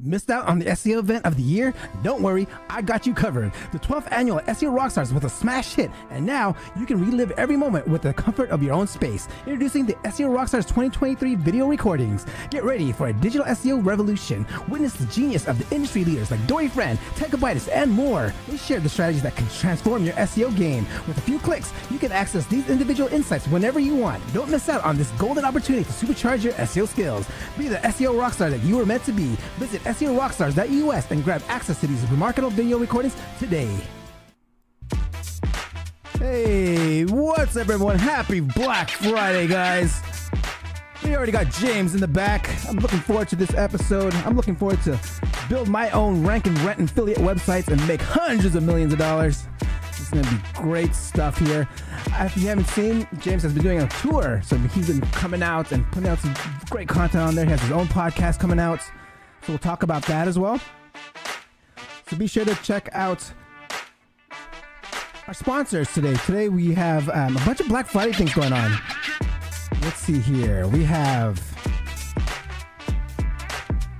Missed out on the SEO event of the year? Don't worry, I got you covered. The 12th annual SEO Rockstars was a smash hit, and now you can relive every moment with the comfort of your own space. Introducing the SEO Rockstars 2023 video recordings. Get ready for a digital SEO revolution. Witness the genius of the industry leaders like Dory Friend, Techabytes, and more. They share the strategies that can transform your SEO game. With a few clicks, you can access these individual insights whenever you want. Don't miss out on this golden opportunity to supercharge your SEO skills. Be the SEO rockstar that you were meant to be. Visit SEOrockstars.us and grab access to these remarkable video recordings today. Hey, what's up everyone? Happy Black Friday, guys. We already got James in the back. I'm looking forward to this episode. I'm looking forward to build my own rank and rent affiliate websites and make hundreds of millions of dollars. It's going to be great stuff here. If you haven't seen, James has been doing a tour. So he's been coming out and putting out some great content on there. He has his own podcast coming out. So we'll talk about that as well. So be sure to check out our sponsors today. Today we have a bunch of Black Friday things going on. Let's see here. We have,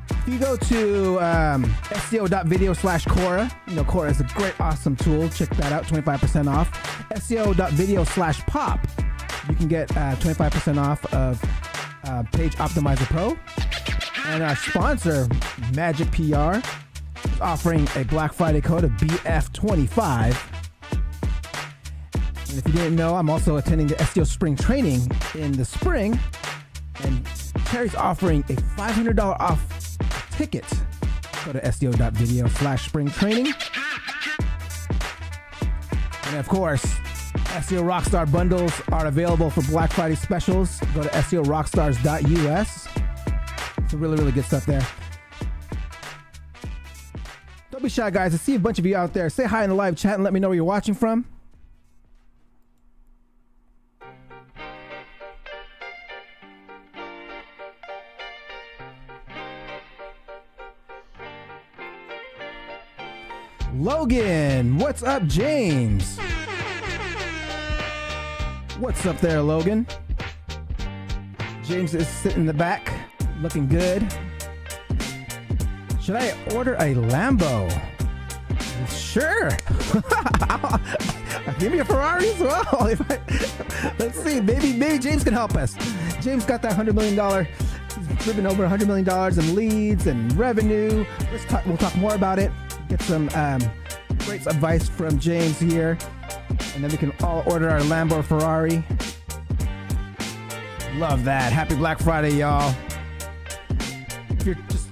if you go to SEO.video/Quora, you know, Quora is a great, awesome tool. Check that out, 25% off. SEO.video/Pop, you can get 25% off of Page Optimizer Pro. And our sponsor, Magic PR, is offering a Black Friday code of BF25. And if you didn't know, I'm also attending the SEO Spring Training in the spring. And Terry's offering a $500 off ticket. Go to SEO.video/Spring Training. And of course, SEO Rockstar bundles are available for Black Friday specials. Go to SEOrockstars.us. So really, really good stuff there. Don't be shy, guys. I see a bunch of you out there. Say hi in the live chat and let me know where you're watching from. Logan, what's up, James? What's up there, Logan? James is sitting in the back, looking good. Should I order a Lambo? Sure. Give me a Ferrari as well. Let's see. Maybe James can help us. James got that $100 million. He's driven over $100 million in leads and revenue. We'll talk more about it. Get some great advice from James here, and then we can all order our Lambo or Ferrari. Love that. Happy Black Friday, y'all. If you're just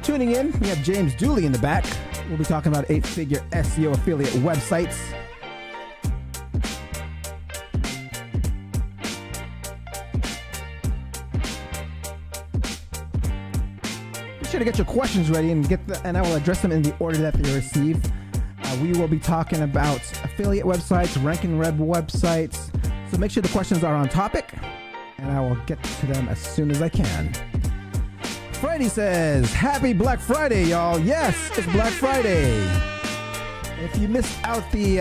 tuning in, we have James Dooley in the back. We'll be talking about 8-figure SEO affiliate websites. Be sure to get your questions ready and I will address them in the order that they receive. We will be talking about affiliate websites, rank and web websites. So make sure the questions are on topic, and I will get to them as soon as I can. Freddie says, happy Black Friday, y'all. Yes, it's Black Friday. If you missed out the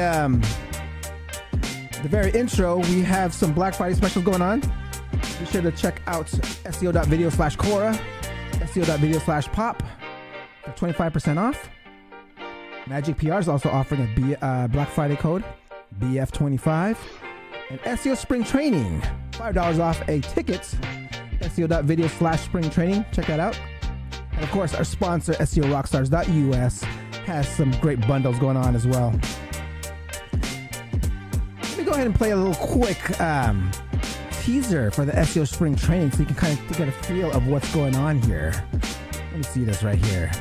very intro, we have some Black Friday specials going on. Be sure to check out SEO.video/Quora, SEO.video/Pop for 25% off. Magic PR is also offering a Black Friday code, BF25. And SEO Spring Training, $5 off a ticket. SEO.video/Spring Training. Check that out. And of course, our sponsor, SEOrockstars.us, has some great bundles going on as well. Let me go ahead and play a little quick teaser for the SEO Spring Training so you can kind of get a feel of what's going on here. Let me see this right here.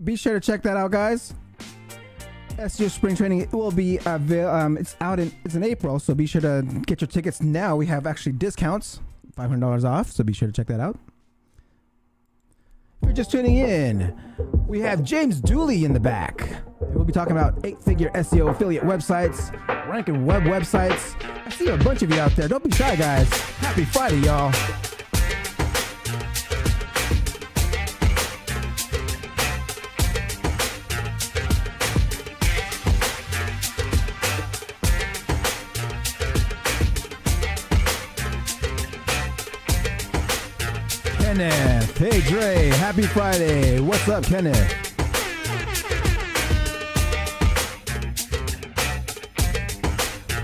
Be sure to check that out, guys. SEO Spring Training, it will be it's in April, so be sure to get your tickets now. We have actually discounts, $500 off, so be sure to check that out. you're just tuning in, we have James Dooley in the back. And we'll be talking about 8-figure SEO affiliate websites, ranking web websites. I see a bunch of you out there. Don't be shy, guys. Happy Friday, y'all. Kenneth. Hey, Dre. Happy Friday. What's up, Kenneth?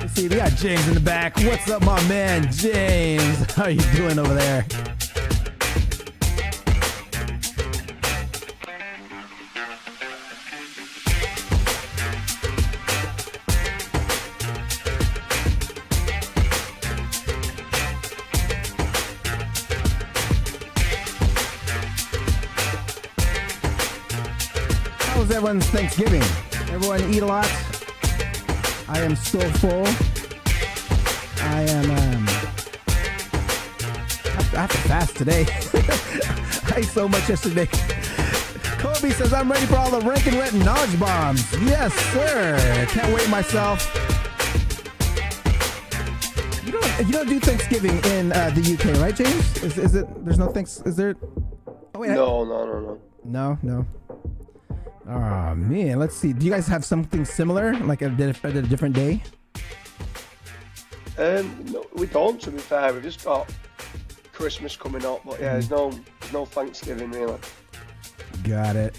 Let's see. We got James in the back. What's up, my man, James? How you doing over there? How's everyone's Thanksgiving? Everyone eat a lot? I am so full. I have to fast today. I ate so much yesterday. Kobe says, I'm ready for all the rank and rent knowledge bombs. Yes, sir. Can't wait myself. You don't do Thanksgiving in the UK, right, James? Is it? There's no thanks. Is there? Oh wait. No. Oh man, let's see. Do you guys have something similar, like at a different day? No, we don't. To be fair, we've just got Christmas coming up, but yeah, there's no Thanksgiving really. Got it.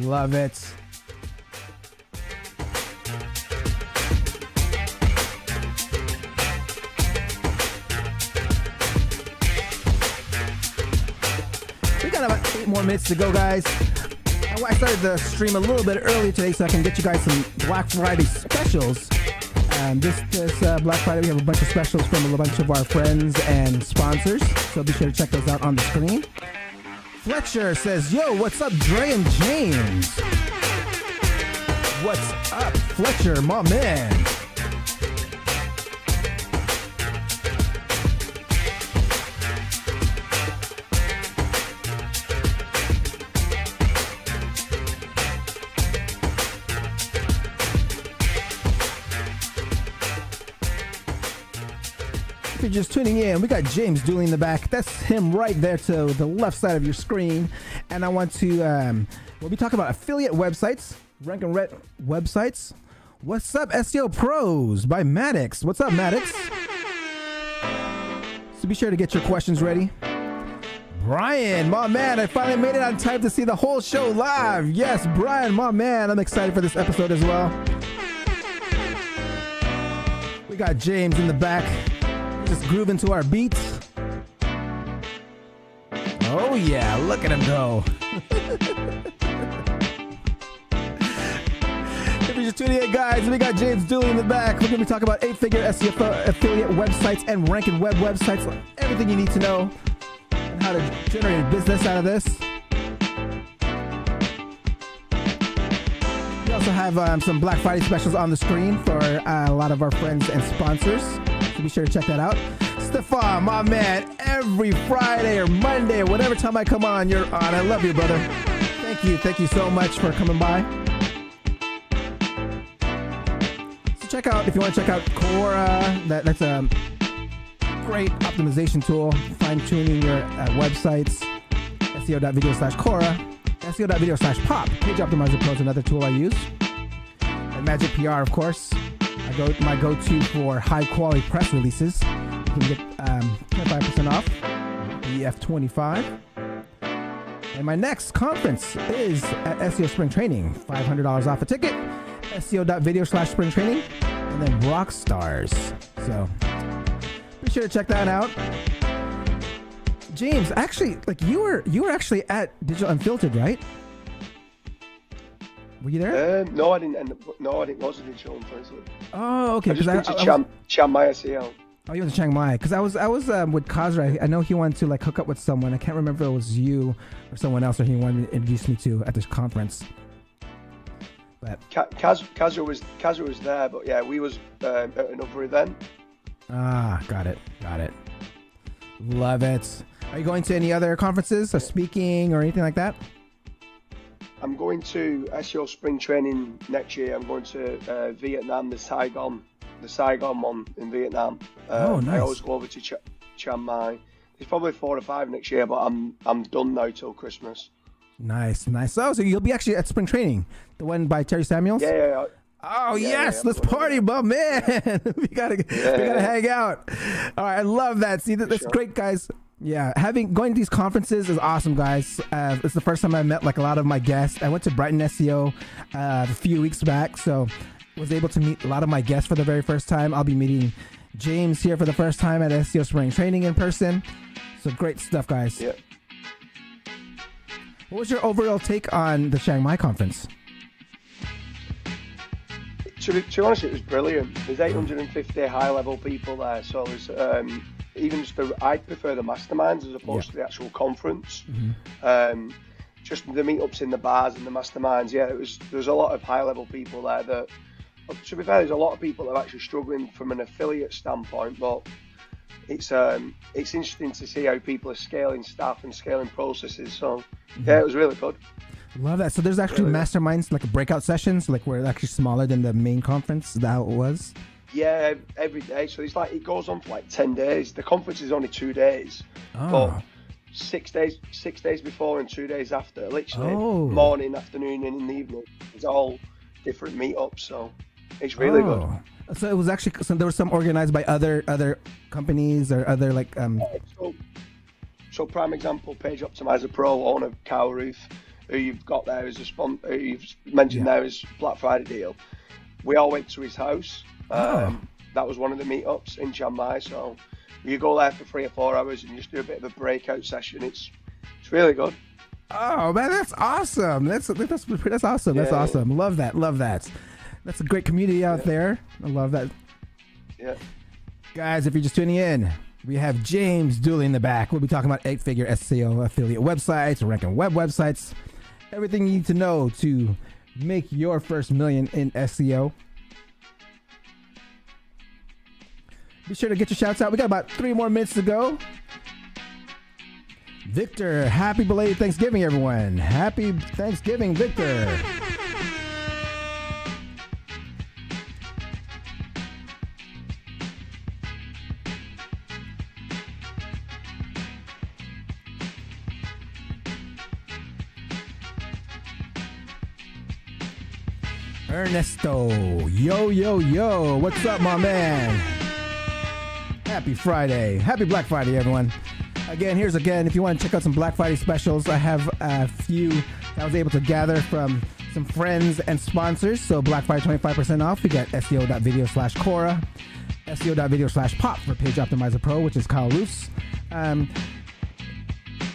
Love it. We got about 8 more minutes to go, guys. I started the stream a little bit early today so I can get you guys some Black Friday specials. This Black Friday, we have a bunch of specials from a bunch of our friends and sponsors, so be sure to check those out on the screen. Fletcher says, yo, what's up, Dre and James? What's up, Fletcher, my man? If you're just tuning in, we got James Dooley in the back. That's him right there to the left side of your screen. And I want to, we'll be talking about affiliate websites, rank and rent websites. What's up, SEO Pros by Maddox? What's up, Maddox? So be sure to get your questions ready. Brian, my man, I finally made it on time to see the whole show live. Yes, Brian, my man, I'm excited for this episode as well. We got James in the back. Just grooving to our beats. Oh yeah, look at him go. If you're just tuning in, guys, we got James Dooley in the back. We're going to be talking about 8-figure SEO affiliate websites and ranking web websites. Everything you need to know and how to generate a business out of this. We also have some Black Friday specials on the screen for a lot of our friends and sponsors. So be sure to check that out. Stefan, my man, every Friday or Monday or whatever time I come on, you're on. I love you, brother. Thank you so much for coming by. So check out, if you want to check out Quora, that's a great optimization tool, fine-tuning your websites. SEO.video/Quora, SEO.video/Pop. Page Optimizer Pro is another tool I use. And Magic PR, of course. My go-to for high-quality press releases. You can get 25% off, EF25. And my next conference is at SEO Spring Training. $500 off a ticket, SEO.video/Spring Training, and then Rockstars. So be sure to check that out. James, actually, like you were actually at Digital Unfiltered, right? Were you there? No, I didn't. No, I didn't. Wasn't in Digital Unfiltered. Oh, okay. I just went to Chiang Mai SEO. Oh, you went to Chiang Mai because I was with Kazra. I know he wanted to like hook up with someone. I can't remember if it was you or someone else, or he wanted to introduce me to at this conference. But Kazra was there, but yeah, we was at another event. Ah, got it. Love it. Are you going to any other conferences or speaking or anything like that? I'm going to SEO spring training next year. I'm going to Vietnam, the Saigon one in Vietnam. Oh, nice. I always go over to Chiang Mai. There's probably 4 or 5 next year, but I'm done now till Christmas. Nice. Oh, so you'll be actually at spring training, the one by Terry Samuels? Yeah. Oh yes, let's party, bro, man. we gotta hang out. All right, I love that. See, that's great, guys. Yeah, going to these conferences is awesome, guys. It's the first time I met like a lot of my guests. I went to Brighton SEO a few weeks back, so was able to meet a lot of my guests for the very first time. I'll be meeting James here for the first time at SEO Spring Training in person. So great stuff, guys. Yeah. What was your overall take on the Chiang Mai conference? To be honest, it was brilliant. There's 850 high-level people there, so there's I prefer the masterminds as opposed to the actual conference. Mm-hmm. Just the meetups in the bars and the masterminds. Yeah, there's a lot of high-level people there that. To be fair, there's a lot of people that are actually struggling from an affiliate standpoint, but it's interesting to see how people are scaling staff and scaling processes. So yeah, it was really good. Love that. So there's actually masterminds, like breakout sessions, like where it's actually smaller than the main conference. Is that how it was? Yeah, every day. So it's like it goes on for like 10 days. The conference is only 2 days, but 6 days before and 2 days after, literally morning, afternoon, and in the evening. It's all different meetups. So it's really good. So it was actually there was some organized by other companies or other like. So prime example, Page Optimizer Pro owner Cow Roof, who you've got there as a sponsor, who you've mentioned there as Black Friday deal. We all went to his house. That was one of the meetups in Chiang Mai. So you go there for 3 or 4 hours and just do a bit of a breakout session. It's really good. Oh man, that's awesome. That's awesome. That's awesome. Love that. That's a great community out there. I love that. Yeah. Guys, if you're just tuning in, we have James Dooley in the back. We'll be talking about 8-figure SEO affiliate websites, ranking web websites, everything you need to know to make your first million in SEO. Be sure to get your shouts out. We got about 3 more minutes to go. Victor, happy belated Thanksgiving, everyone. Happy Thanksgiving, Victor. Ernesto, yo, what's up, my man? Happy Friday. Happy Black Friday, everyone. Again, if you want to check out some Black Friday specials, I have a few that I was able to gather from some friends and sponsors. So Black Friday 25% off. We got SEO.video/Cora, SEO.video/Pop for Page Optimizer Pro, which is Kyle Roof's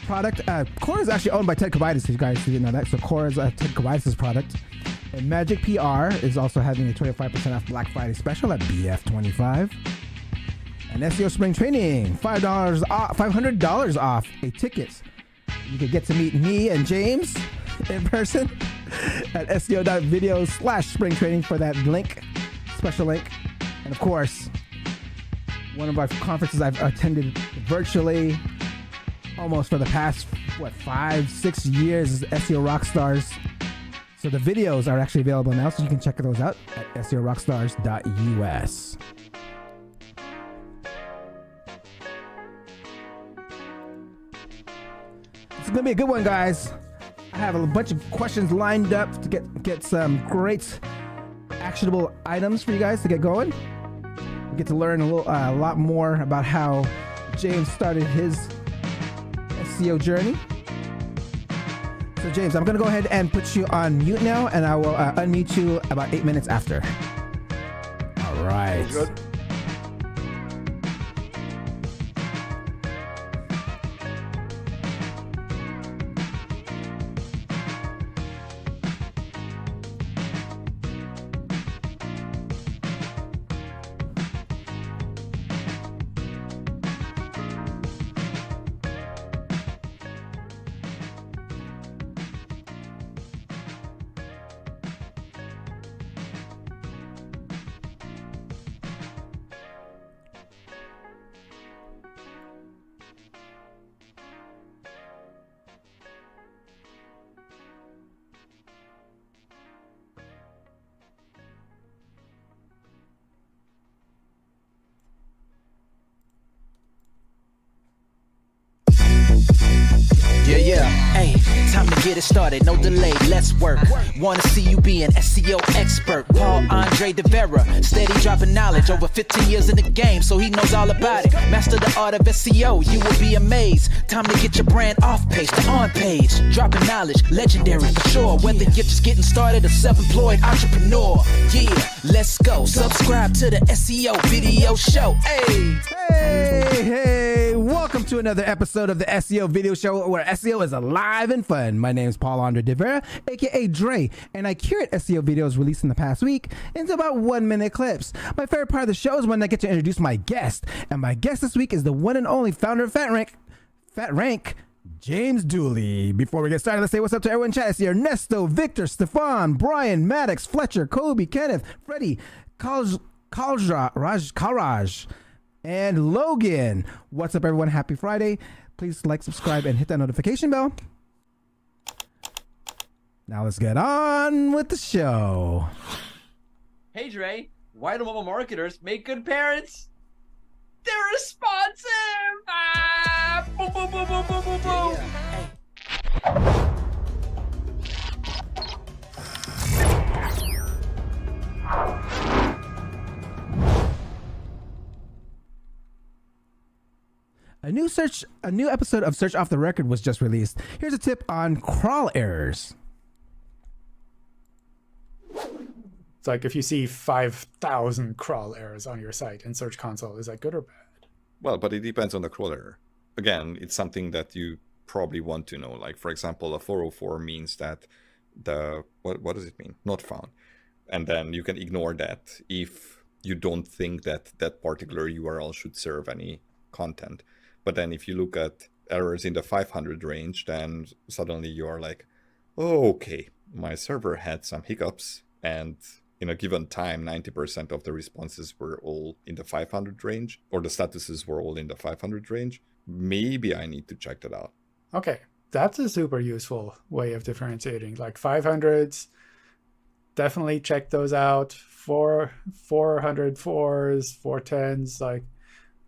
product. Cora is actually owned by Ted Kobitis, you guys didn't know that. So Cora is Ted Kobitis' product. And Magic PR is also having a 25% off Black Friday special at BF25. And SEO Spring Training, $500 off a ticket. You can get to meet me and James in person at SEO.video/Spring Training for that special link. And of course, one of our conferences I've attended virtually almost for the past, 5-6 years is SEO Rockstars. So the videos are actually available now, so you can check those out at SEOrockstars.us. It's going to be a good one, guys. I have a bunch of questions lined up to get some great actionable items for you guys to get going. We get to learn a lot more about how James started his SEO journey. So James, I'm going to go ahead and put you on mute now, and I will unmute you about 8 minutes after. All right. Good. Yeah. Hey, time to get it started. No delay, let's work. Wanna see you be an SEO expert. Paul Andre de Vera, steady dropping knowledge. Over 15 years in the game, so he knows all about it. Master the art of SEO, you will be amazed. Time to get your brand off page to on page. Dropping knowledge, legendary for sure. Whether you're just getting started or self-employed entrepreneur. Yeah, let's go. Subscribe to the SEO video show. Hey, welcome to another episode of the SEO video show where SEO is alive and fun. My name is Paul Andre de Vera, aka Dre, and I curate SEO videos released in the past week into about 1-minute clips. My favorite part of the show is when I get to introduce my guest, and my guest this week is the one and only founder of Fat Rank, James Dooley. Before we get started, let's say what's up to everyone in chat. I see Ernesto, Victor, Stefan, Brian, Maddox, Fletcher, Kobe, Kenneth, Freddie, Kalraj, and Logan. What's up, everyone? Happy Friday. Please like, subscribe, and hit that notification bell. Now let's get on with the show. Hey Dre, why do mobile marketers make good parents? They're responsive! Ah! Boom, boom, boom, boom, boom, boom, boom. A new episode of Search Off the Record was just released. Here's a tip on crawl errors. It's like if you see 5,000 crawl errors on your site in Search Console, is that good or bad? Well, but it depends on the crawl error. Again, it's something that you probably want to know. Like, for example, a 404 means that what does it mean? Not found. And then you can ignore that if you don't think that that particular URL should serve any content. But then if you look at errors in the 500 range, then suddenly you are like, oh, okay, my server had some hiccups, and in a given time, 90% of the responses were all in the 500 range, or the statuses were all in the 500 range. Maybe I need to check that out. Okay, that's a super useful way of differentiating. Like 500s, definitely check those out. 404s, 410s, like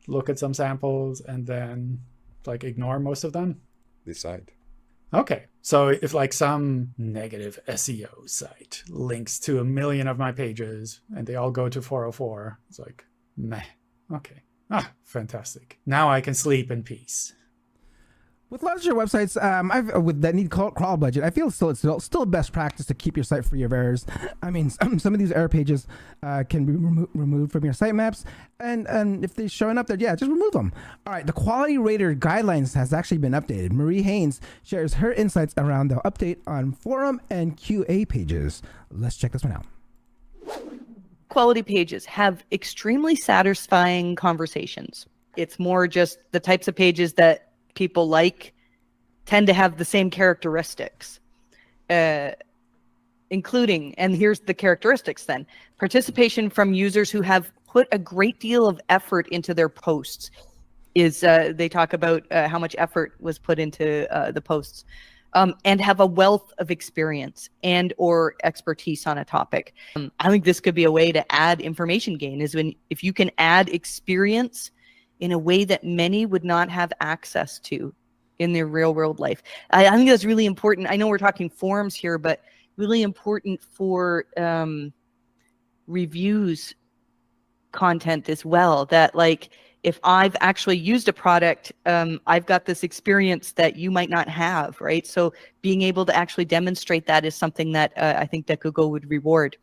look at some samples and then like ignore most of them. Decide. Okay, so if like some negative SEO site links to 1 million of my pages and they all go to 404, it's like, meh, okay. Fantastic. Now I can sleep in peace. With larger websites, with that need crawl budget, I feel it's still best practice to keep your site free of errors. I mean, some of these error pages can be removed from your sitemaps, and if they're showing up there, yeah, just remove them. All right, the quality rater guidelines has actually been updated. Marie Haynes shares her insights around the update on forum and QA pages. Let's check this one out. Quality pages have extremely satisfying conversations. It's more just the types of pages that people tend to have the same characteristics, including, and here's the characteristics then, participation from users who have put a great deal of effort into their posts. They talk about how much effort was put into the posts, and have a wealth of experience and or expertise on a topic. I think this could be a way to add information gain, is if you can add experience in a way that many would not have access to in their real world life. I think that's really important. I know we're talking forums here, but really important for reviews content as well, that like, if I've actually used a product, I've got this experience that you might not have, right? So being able to actually demonstrate that is something that I think that Google would reward.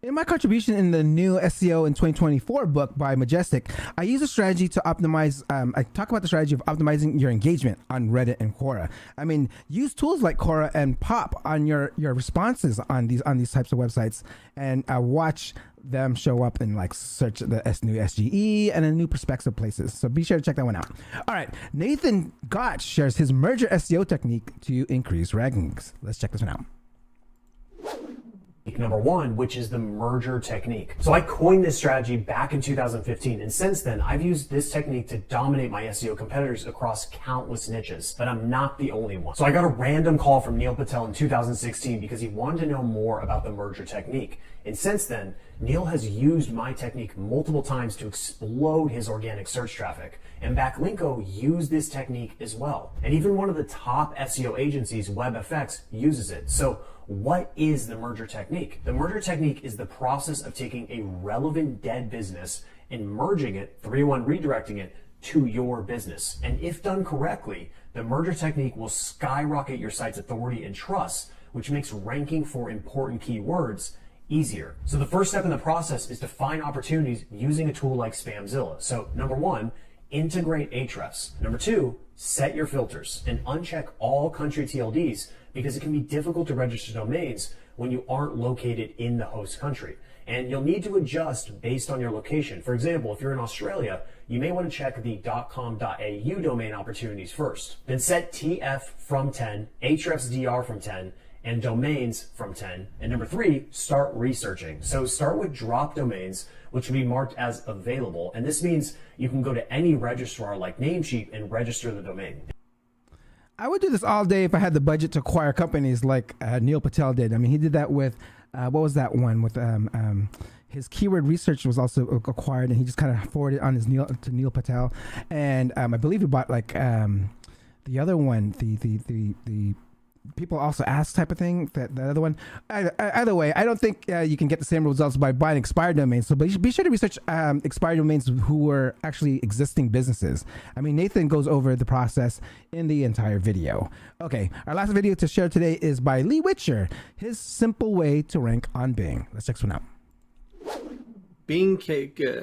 In my contribution in the new SEO in 2024 book by Majestic, I use a strategy to optimize, I talk about the strategy of optimizing your engagement on Reddit and Quora. I mean, use tools like Quora and Pop on your responses on these types of websites, and watch them show up in like search the new SGE and in new perspective places. So be sure to check that one out. All right, Nathan Gotch shares his merger SEO technique to increase rankings. Let's check this one out. Number one, which is the merger technique. So I coined this strategy back in 2015, and since then I've used this technique to dominate my SEO competitors across countless niches, but I'm not the only one. So I got a random call from Neil Patel in 2016 because he wanted to know more about the merger technique. And since then, Neil has used my technique multiple times to explode his organic search traffic, and Backlinko used this technique as well. And even one of the top SEO agencies, WebFX, uses it. So what is the merger technique? The merger technique is the process of taking a relevant dead business and merging it, 3-1 redirecting it, to your business. And if done correctly, the merger technique will skyrocket your site's authority and trust, which makes ranking for important keywords easier. So the first step in the process is to find opportunities using a tool like Spamzilla. So number 1, integrate Ahrefs. Number 2, set your filters and uncheck all country TLDs, because it can be difficult to register domains when you aren't located in the host country. And you'll need to adjust based on your location. For example, if you're in Australia, you may want to check the .com.au domain opportunities first. Then set TF from 10, Ahrefs DR from 10, and domains from 10. And number 3, start researching. So start with drop domains, which will be marked as available. And this means you can go to any registrar like Namecheap and register the domain. I would do this all day if I had the budget to acquire companies like Neil Patel did. I mean, he did that with, what was that one? With his keyword research was also acquired, and he just kind of forwarded on his Neil Patel. And I believe he bought like the other one, the people also ask type of thing, that other one. Either way, I don't think you can get the same results by buying expired domains. So be sure to research expired domains who were actually existing businesses. I mean, Nathan goes over the process in the entire video. Okay, our last video to share today is by Lee Witcher, his simple way to rank on Bing. Let's check this one out. Bing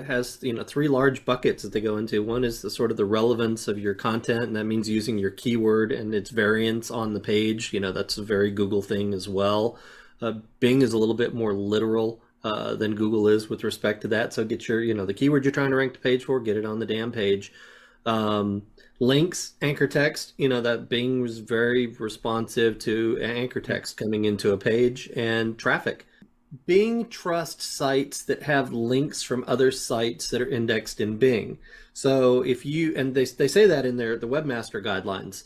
has 3 large buckets that they go into. One is the sort of the relevance of your content, and that means using your keyword and its variants on the page. That's a very Google thing as well. Bing is a little bit more literal than Google is with respect to that. So get your the keyword you're trying to rank the page for, get it on the damn page. Links, anchor text, that Bing was very responsive to anchor text coming into a page, and traffic. Bing trusts sites that have links from other sites that are indexed in Bing. So if you, and they say that in the webmaster guidelines.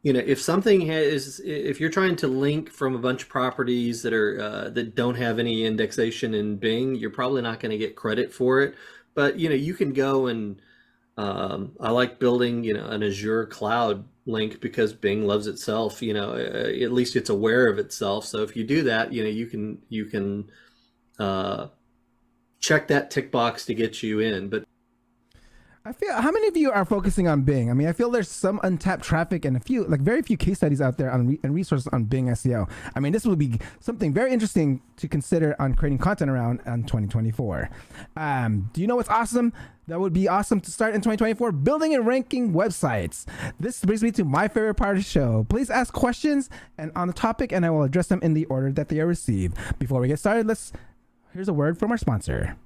If something if you're trying to link from a bunch of properties that are that don't have any indexation in Bing, you're probably not going to get credit for it. But you can go and I like building an Azure cloud link because Bing loves itself. At least it's aware of itself. So if you do that, you can check that tick box to get you in. But I feel, how many of you are focusing on Bing? I mean, I feel there's some untapped traffic and very few case studies out there and resources on Bing SEO. I mean, this will be something very interesting to consider on creating content around in 2024. Do you know what's awesome? That would be awesome to start in 2024, building and ranking websites. This brings me to my favorite part of the show. Please ask questions and on the topic, and I will address them in the order that they are received. Before we get started, here's a word from our sponsor.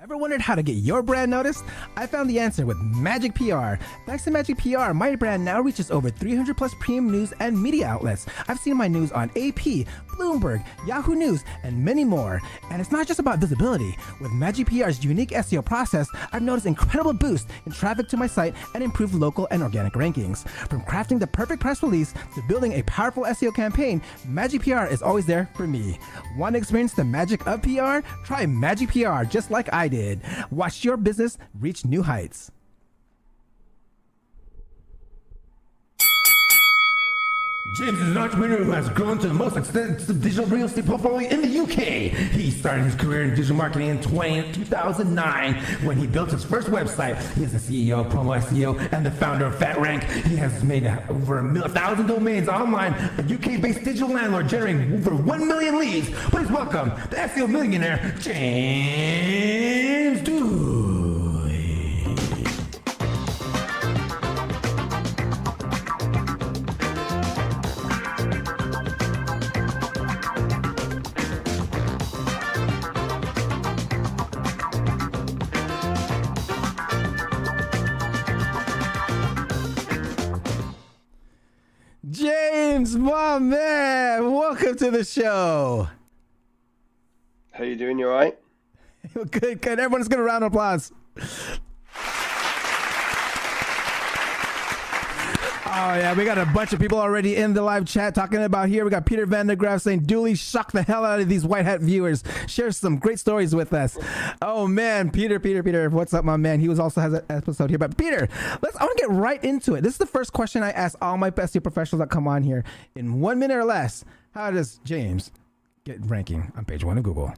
Ever wondered how to get your brand noticed? I found the answer with Magic PR. Thanks to Magic PR, my brand now reaches over 300 plus premium news and media outlets. I've seen my news on AP, Bloomberg, Yahoo News, and many more. And it's not just about visibility. With Magic PR's unique SEO process, I've noticed incredible boost in traffic to my site and improved local and organic rankings. From crafting the perfect press release to building a powerful SEO campaign, Magic PR is always there for me. Want to experience the magic of PR? Try Magic PR just like I did. Watch your business reach new heights. James is an entrepreneur who has grown to the most extensive digital real estate portfolio in the UK. He started his career in digital marketing in 2009 when he built his first website. He is the CEO of Promo SEO and the founder of FatRank. He has made over 1,000 domains online, a UK-based digital landlord generating over 1 million leads. Please welcome the SEO millionaire, James Dooley. James, my man, welcome to the show. How you doing? You all right? Good. Everyone's going to round of applause. Oh, yeah, we got a bunch of people already in the live chat talking about here. We got Peter Van der Graaf saying, Dooley, shock the hell out of these white hat viewers. Share some great stories with us. Oh, man, Peter, what's up, my man? He also has an episode here. But Peter, I want to get right into it. This is the first question I ask all my SEO professionals that come on here. In 1 minute or less, how does James get ranking on page 1 of Google?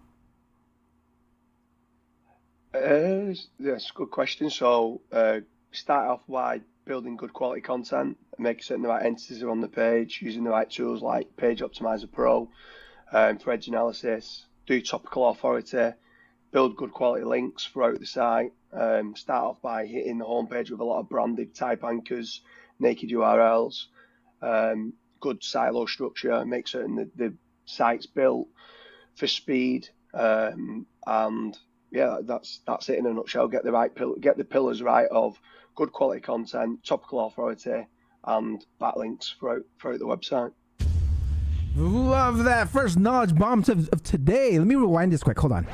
That's a good question. So start off by building good quality content, making certain the right entities are on the page, using the right tools like Page Optimizer Pro for edge analysis, do topical authority, build good quality links throughout the site. Start off by hitting the homepage with a lot of branded type anchors, naked URLs, good silo structure, make certain that the site's built for speed, and yeah, that's it in a nutshell. Get the pillars right of good quality content, topical authority, and backlinks throughout the website. Love that. First knowledge bomb of today. Let me rewind this quick. Hold on.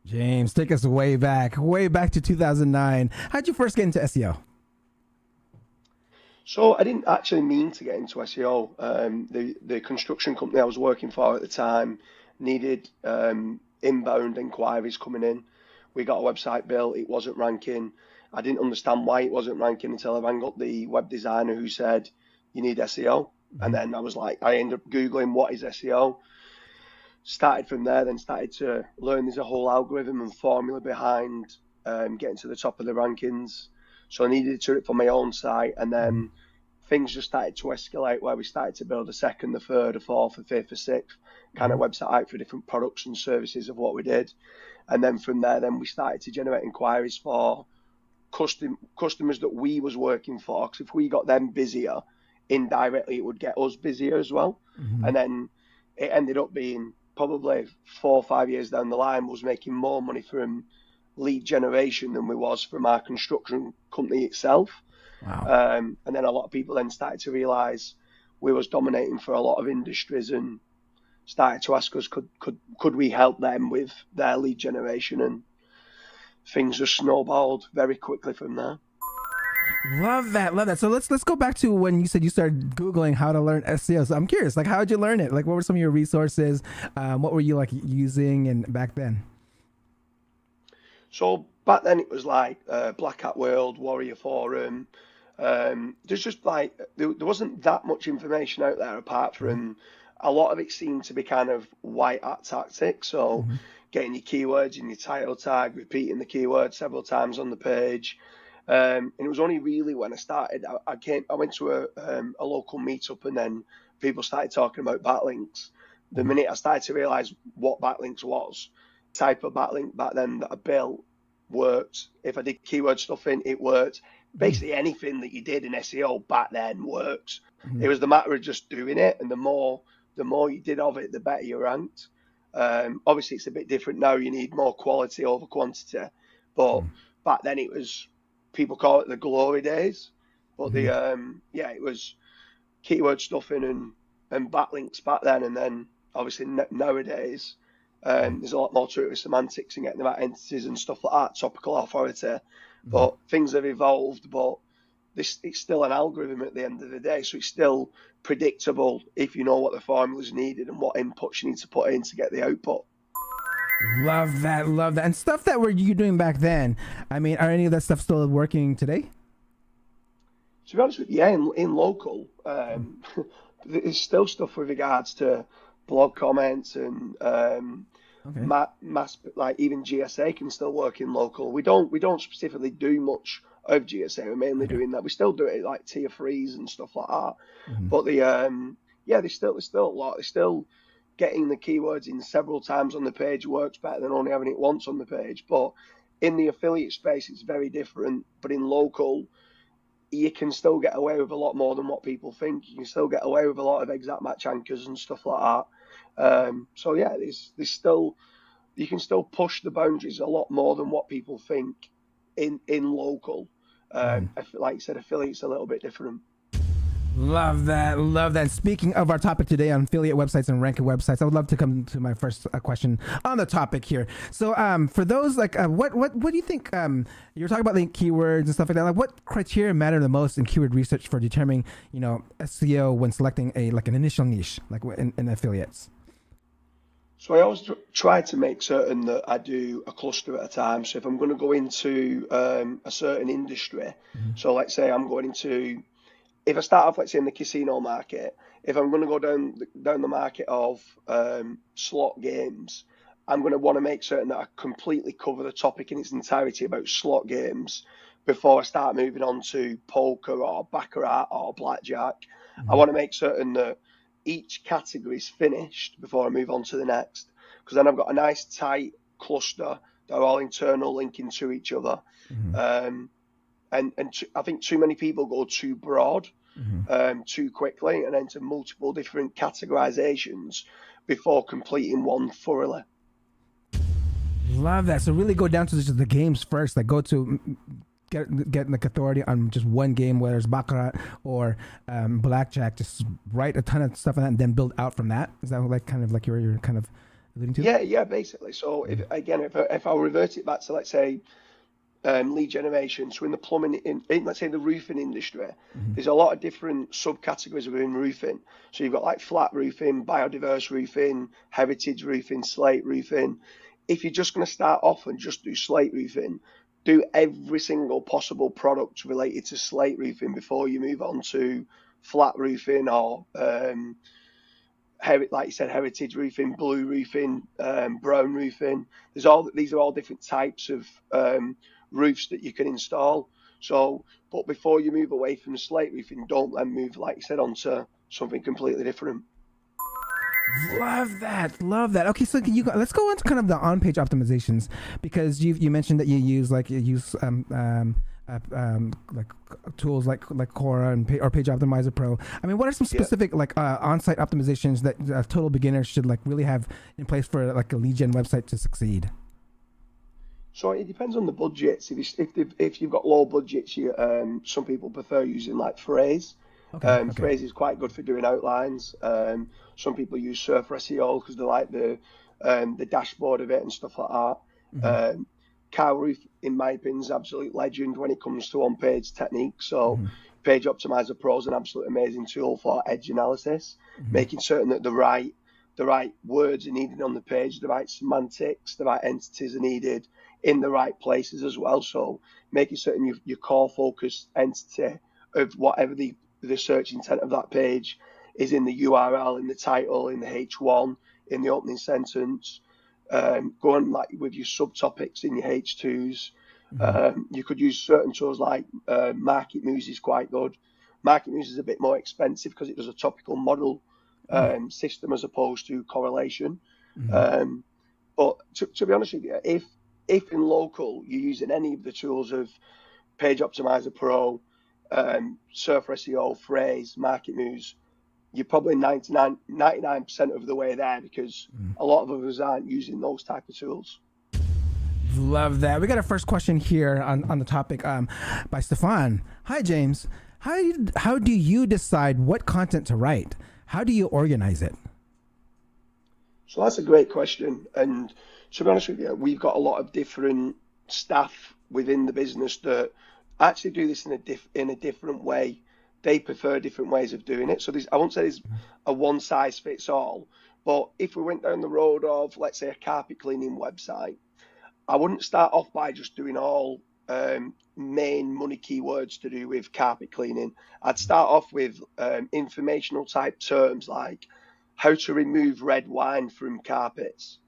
James, take us way back to 2009. How'd you first get into SEO? So I didn't actually mean to get into SEO. The construction company I was working for at the time needed inbound inquiries coming in. We got a website built, it wasn't ranking. I didn't understand why it wasn't ranking until I rang up the web designer who said, you need SEO. And then I was like, I ended up Googling what is SEO. Started from there, then started to learn there's a whole algorithm and formula behind getting to the top of the rankings. So I needed to do it for my own site, and then things just started to escalate where we started to build a second, a third, a fourth, a fifth, a sixth kind of website out for different products and services of what we did. And then from there, then we started to generate inquiries for customers that we was working for. Because if we got them busier, indirectly it would get us busier as well. And then it ended up being probably 4 or 5 years down the line, was making more money from lead generation than we was from our construction company itself. Wow. And then a lot of people then started to realize we was dominating for a lot of industries and started to ask us could we help them with their lead generation, and things just snowballed very quickly from there. Love that. So let's go back to when you said you started Googling how to learn SEO. So I'm curious, like, how did you learn it? Like, what were some of your resources? What were you like using and back then? So back then it was like Black Hat World, Warrior Forum. There's just like there wasn't that much information out there apart from a lot of it seemed to be kind of white hat tactics. So getting your keywords in your title tag, repeating the keyword several times on the page. And it was only really when I started, I went to a local meetup, and then people started talking about backlinks. The minute I started to realize what backlinks was, type of backlink back then that I built worked. If I did keyword stuff in, it worked. Basically anything that you did in SEO back then worked. It was the matter of just doing it, and the more you did of it, the better you ranked. Obviously it's a bit different now. You need more quality over quantity, but back then it was, people call it the glory days, but it was keyword stuffing and backlinks back then. And then obviously nowadays there's a lot more to it with semantics and getting the right entities and stuff like that, topical authority. But things have evolved, but it's still an algorithm at the end of the day, so it's still predictable if you know what the formula's needed and what inputs you need to put in to get the output. Love that. And stuff that were you doing back then, I mean, are any of that stuff still working today? To be honest with you, in local, there's still stuff with regards to blog comments and mass, like even GSA can still work in local. We don't specifically do much of GSA. We're mainly doing that. We still do it like tier 3s and stuff like that. But there's still a lot. There's still getting the keywords in several times on the page works better than only having it once on the page. But in the affiliate space, it's very different. But in local, you can still get away with a lot more than what people think. You can still get away with a lot of exact match anchors and stuff like that. So yeah, there's still, you can still push the boundaries a lot more than what people think in local. Like you said, affiliates a little bit different. Love that. Love that. Speaking of our topic today on affiliate websites and ranking websites, I would love to come to my first question on the topic here. So for those, like, what do you think, you're talking about the keywords and stuff like that, like what criteria matter the most in keyword research for determining, SEO when selecting an initial niche, like in affiliates? So I always try to make certain that I do a cluster at a time. So if I'm going to go into a certain industry, so let's say I'm going into, if I start off, let's say in the casino market, if I'm going to go down the market of slot games, I'm going to want to make certain that I completely cover the topic in its entirety about slot games before I start moving on to poker or baccarat or blackjack. I want to make certain that each category is finished before I move on to the next, because then I've got a nice tight cluster that are all internal, linking to each other. And I think too many people go too broad too quickly and into multiple different categorizations before completing one thoroughly. Love that. So really go down to just the games first, like go to get like authority on just one game, whether it's baccarat or blackjack. Just write a ton of stuff on that and then build out from that. Is that like kind of like you're kind of alluding to? Yeah, basically. So if I revert it back to, let's say, lead generation, so in the plumbing, in let's say the roofing industry, there's a lot of different subcategories within roofing. So you've got like flat roofing, biodiverse roofing, heritage roofing, slate roofing. If you're just going to start off and just do slate roofing, do every single possible product related to slate roofing before you move on to flat roofing or like you said, heritage roofing, blue roofing, brown roofing. These are all different types of roofs that you can install. So, but before you move away from slate roofing, don't then move, like you said, onto something completely different. Love that. Okay, so let's go on to kind of the on-page optimizations, because you mentioned that you use like tools like Quora or Page Optimizer Pro. I mean, what are some specific on-site optimizations that a total beginner should like really have in place for like a lead gen website to succeed? So it depends on the budgets. If you've got low budgets, some people prefer using like Phrase. Phrase is quite good for doing outlines. Some people use Surfer SEO because they like the dashboard of it and stuff like that. Cow Roof, in my opinion, is an absolute legend when it comes to on-page techniques. So Page Optimizer Pro is an absolute amazing tool for edge analysis, making certain that the right words are needed on the page, the right semantics, the right entities are needed in the right places as well. So making certain your core focus entity of whatever the search intent of that page is in the URL, in the title, in the H1, in the opening sentence. Going like with your subtopics in your H2s. You could use certain tools like Market Muse is quite good. Market Muse is a bit more expensive because it does a topical model system as opposed to correlation. But to be honest with you, if in local you're using any of the tools of Page Optimizer Pro, Surfer SEO, Phrase, Market Muse, you're probably 99% of the way there, because a lot of us aren't using those type of tools. Love that. We got our first question here on the topic by Stefan. Hi, James. How do you decide what content to write? How do you organize it? So that's a great question. And to be honest with you, we've got a lot of different staff within the business that actually do this in a different way. They prefer different ways of doing it. So I won't say there's a one size fits all, but if we went down the road of, let's say, a carpet cleaning website, I wouldn't start off by just doing all main money keywords to do with carpet cleaning. I'd start off with informational type terms like how to remove red wine from carpets,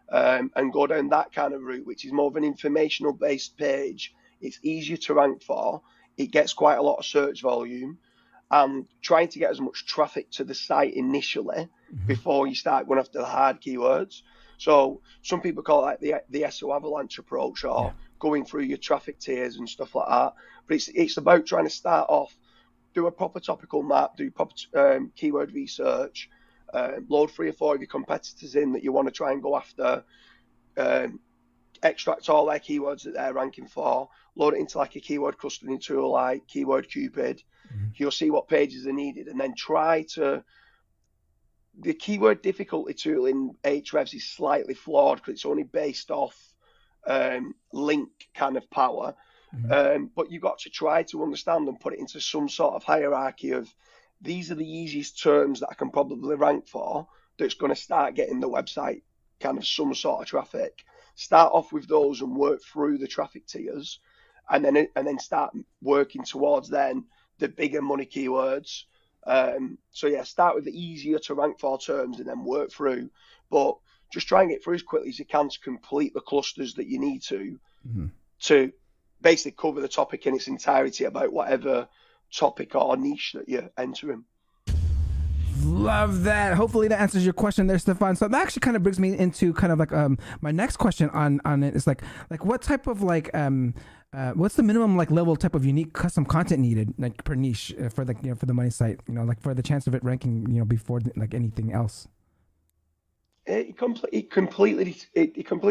and go down that kind of route, which is more of an informational based page. It's easier to rank for. It gets quite a lot of search volume, and trying to get as much traffic to the site initially before you start going after the hard keywords. So some people call it like the SEO avalanche approach, or going through your traffic tiers and stuff like that. But it's about trying to start off, do a proper topical map, do proper keyword research, load 3 or 4 of your competitors in that you want to try and go after, extract all their keywords that they're ranking for, load it into like a keyword clustering tool like Keyword Cupid. You'll see what pages are needed, and then try to. The keyword difficulty tool in Ahrefs is slightly flawed because it's only based off link kind of power. But you've got to try to understand and put it into some sort of hierarchy of these are the easiest terms that I can probably rank for that's going to start getting the website kind of some sort of traffic. Start off with those and work through the traffic tiers, and then start working towards then the bigger money keywords. So yeah, start with the easier to rank for terms and then work through, but just try and get through as quickly as you can to complete the clusters that you need to basically cover the topic in its entirety about whatever topic or niche that you're entering. Love that. Hopefully that answers your question there, Stefan. So that actually kind of brings me into kind of like my next question on it is like what type of like what's the minimum like level type of unique custom content needed like per niche for the for the money site, like for the chance of it ranking before like anything else? It completely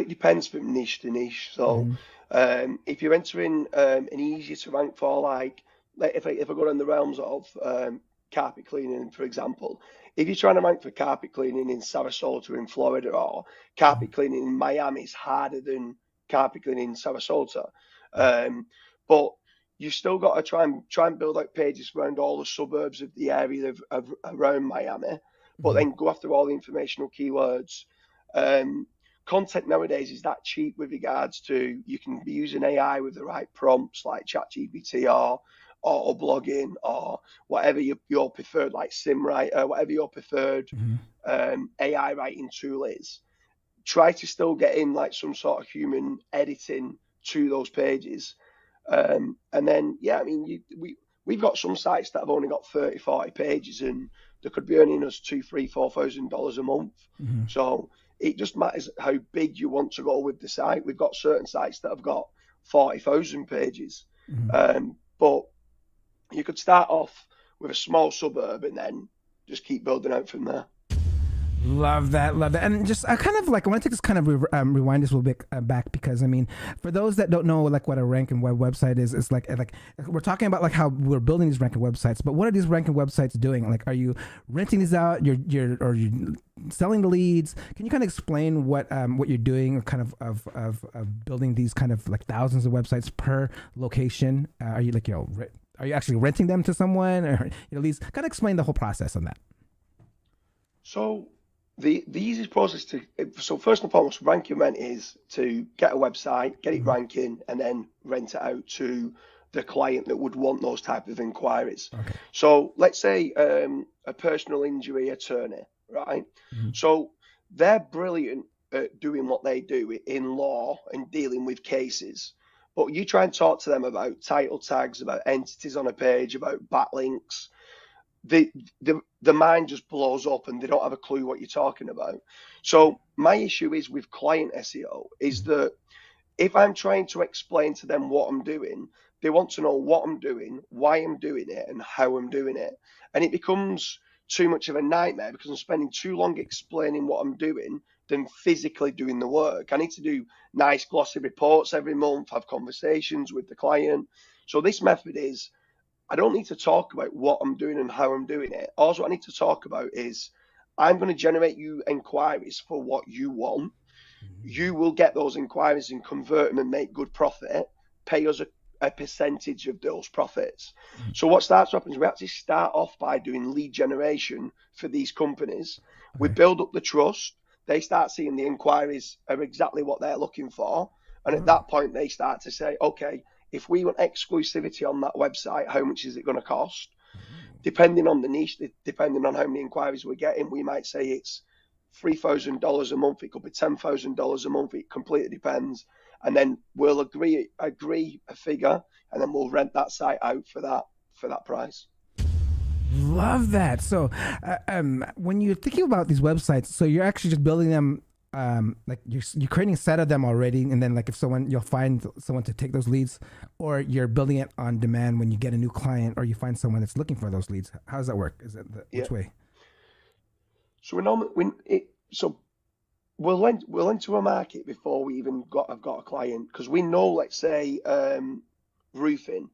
depends from niche to niche. So if you're entering an easier to rank for, like if I go in the realms of carpet cleaning, for example, if you're trying to rank for carpet cleaning in Sarasota in Florida, or carpet cleaning in Miami is harder than carpet cleaning in Sarasota. But you've still got to try and build out pages around all the suburbs of the area of around Miami, but then go after all the informational keywords. Content nowadays is that cheap with regards to you can be using AI with the right prompts like ChatGPT or blogging or whatever your preferred, like SimWriter, whatever your preferred AI writing tool is. Try to still get in like some sort of human editing to those pages. And then, yeah, I mean, we've got some sites that have only got 30, 40 pages and they could be earning us $2,000, $3,000, $4,000 a month. So it just matters how big you want to go with the site. We've got certain sites that have got 40,000 pages. But you could start off with a small suburb and then just keep building out from there. Love that. And just I kind of like I want to take this kind of rewind this a little bit back, because I mean, for those that don't know like what a ranking web website is, it's like we're talking about like how we're building these ranking websites, but what are these ranking websites doing? Like, are you renting these out? Or you selling the leads? Can you kind of explain what you're doing, kind of building these kind of like thousands of websites per location? Are you like are you actually renting them to someone, or at least kind of explain the whole process on that? So the easiest process so first and foremost, rank and rent is to get a website, get it ranking, and then rent it out to the client that would want those type of inquiries. Okay. So let's say a personal injury attorney, right? So they're brilliant at doing what they do in law and dealing with cases. But you try and talk to them about title tags, about entities on a page, about backlinks, the mind just blows up and they don't have a clue what you're talking about. So my issue is with client SEO is that if I'm trying to explain to them what I'm doing, they want to know what I'm doing, why I'm doing it, and how I'm doing it. And it becomes too much of a nightmare because I'm spending too long explaining what I'm doing than physically doing the work. I need to do nice glossy reports every month, have conversations with the client. So this method is, I don't need to talk about what I'm doing and how I'm doing it. Also, what I need to talk about is I'm going to generate you inquiries for what you want. You will get those inquiries and convert them and make good profit. Pay us a percentage of those profits. So what starts to happen is we actually start off by doing lead generation for these companies. We build up the trust. They start seeing the inquiries are exactly what they're looking for. And at that point, they start to say, okay, if we want exclusivity on that website, how much is it going to cost? Depending on the niche, depending on how many inquiries we're getting, we might say it's $3,000 a month. It could be $10,000 a month. It completely depends. And then we'll agree a figure, and then we'll rent that site out for that price. Love that. So when you're thinking about these websites, so you're actually just building them, like you're creating a set of them already, and then like if you'll find someone to take those leads, or you're building it on demand when you get a new client or you find someone that's looking for those leads. How does that work? Is it which way? So we'll enter a market before we even have got a client, because we know, let's say, roofing.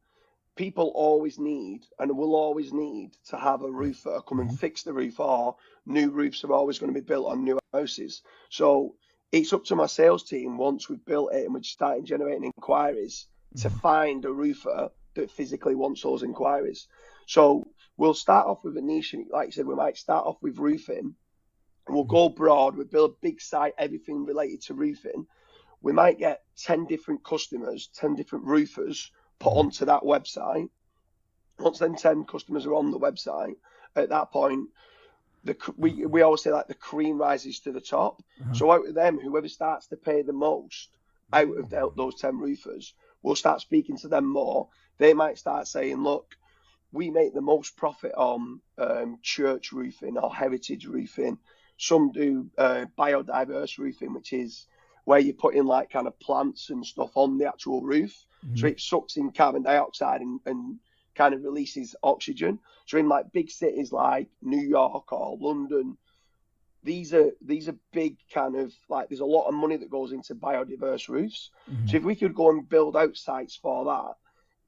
People always need and will always need to have a roofer come and fix the roof, or new roofs are always going to be built on new houses. So it's up to my sales team, once we've built it and we're starting generating inquiries, to find a roofer that physically wants those inquiries. So we'll start off with a niche. Like I said, we might start off with roofing. We'll go broad. We build a big site, everything related to roofing. We might get 10 different customers, 10 different roofers put onto that website. Once then 10 customers are on the website, at that point, we always say, like, the cream rises to the top. So out of them, whoever starts to pay the most out of those 10 roofers, we'll start speaking to them more. They might start saying, look, we make the most profit on church roofing or heritage roofing. Some do biodiverse roofing, which is where you put in, like, kind of plants and stuff on the actual roof. So it sucks in carbon dioxide and kind of releases oxygen. So in, like, big cities like New York or London, these are big kind of, like, there's a lot of money that goes into biodiverse roofs. So if we could go and build out sites for that,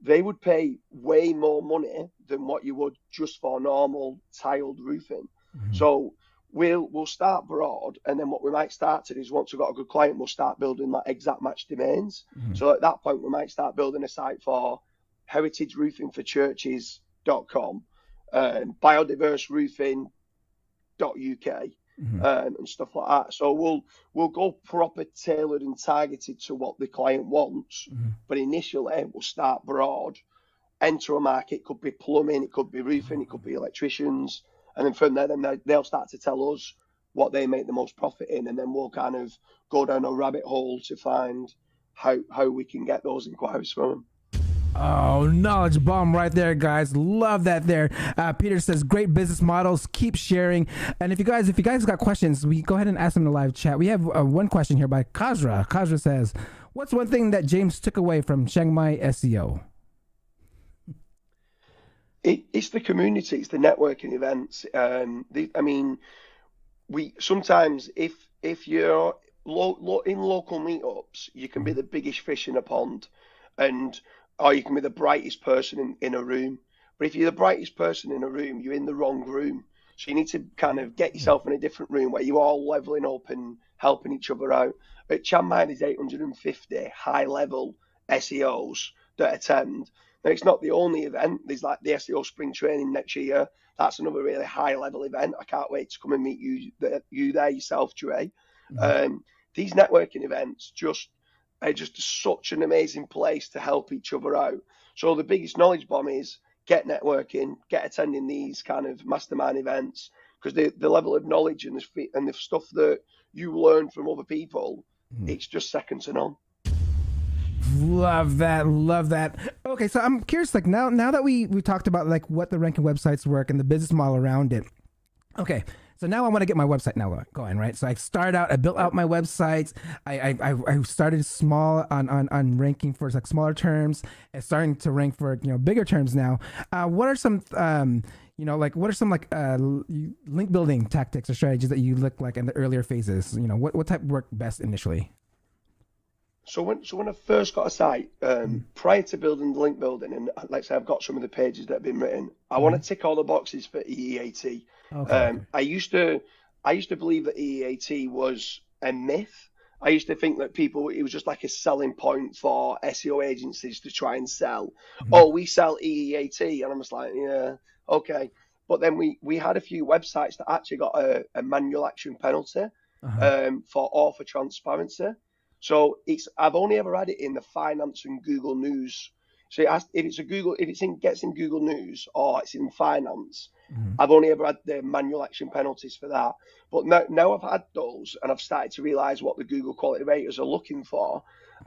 they would pay way more money than what you would just for normal tiled roofing. So we'll start broad, and then what we might start to do is, once we've got a good client, we'll start building, like, exact match domains. So at that point, we might start building a site for heritageroofingforchurches.com, biodiverseroofing.uk, and stuff like that. So we'll go proper tailored and targeted to what the client wants. But initially, we'll start broad, enter a market. Could be plumbing, it could be roofing, it could be electricians. And then from there, they'll start to tell us what they make the most profit in, and then we'll kind of go down a rabbit hole to find how we can get those inquiries from them. Oh, knowledge bomb right there, guys. Love that there. Peter says, great business models. Keep sharing. And if you guys got questions, we go ahead and ask them in the live chat. We have one question here by Kazra. Kazra says, what's one thing that James took away from Chiang Mai SEO? It's the community, it's the networking events. We sometimes, if you're in local meetups, you can be the biggest fish in a pond, or you can be the brightest person in a room. But if you're the brightest person in a room, you're in the wrong room. So you need to kind of get yourself in a different room where you're all leveling up and helping each other out. At Chiang Mai, there's 850 high-level SEOs that attend. Now, it's not the only event. There's, like, the SEO spring training next year. That's another really high-level event. I can't wait to come and meet you there yourself, Dre. These networking events are just such an amazing place to help each other out. So the biggest knowledge bomb is get networking, get attending these kind of mastermind events, because the level of knowledge and the stuff that you learn from other people, it's just second to none. Love that. Okay, so I'm curious, like, now that we talked about, like, what the ranking websites work and the business model around it. Okay, so now I want to get my website now going, right? So I built out my websites. I started small on ranking for, like, smaller terms and starting to rank for, bigger terms now. What are some link building tactics or strategies that you look like in the earlier phases? What type worked best initially? So when I first got a site, prior to building the link building, and let's say I've got some of the pages that have been written, I want to tick all the boxes for EEAT. Okay. I used to believe that EEAT was a myth. I used to think that it was just like a selling point for SEO agencies to try and sell. Oh, we sell EEAT, and I'm just like, yeah, okay. But then we had a few websites that actually got a manual action penalty for author transparency. So I've only ever had it in the finance and Google News. So if it gets in Google News or it's in finance, I've only ever had the manual action penalties for that. But now I've had those, and I've started to realize what the Google quality raters are looking for.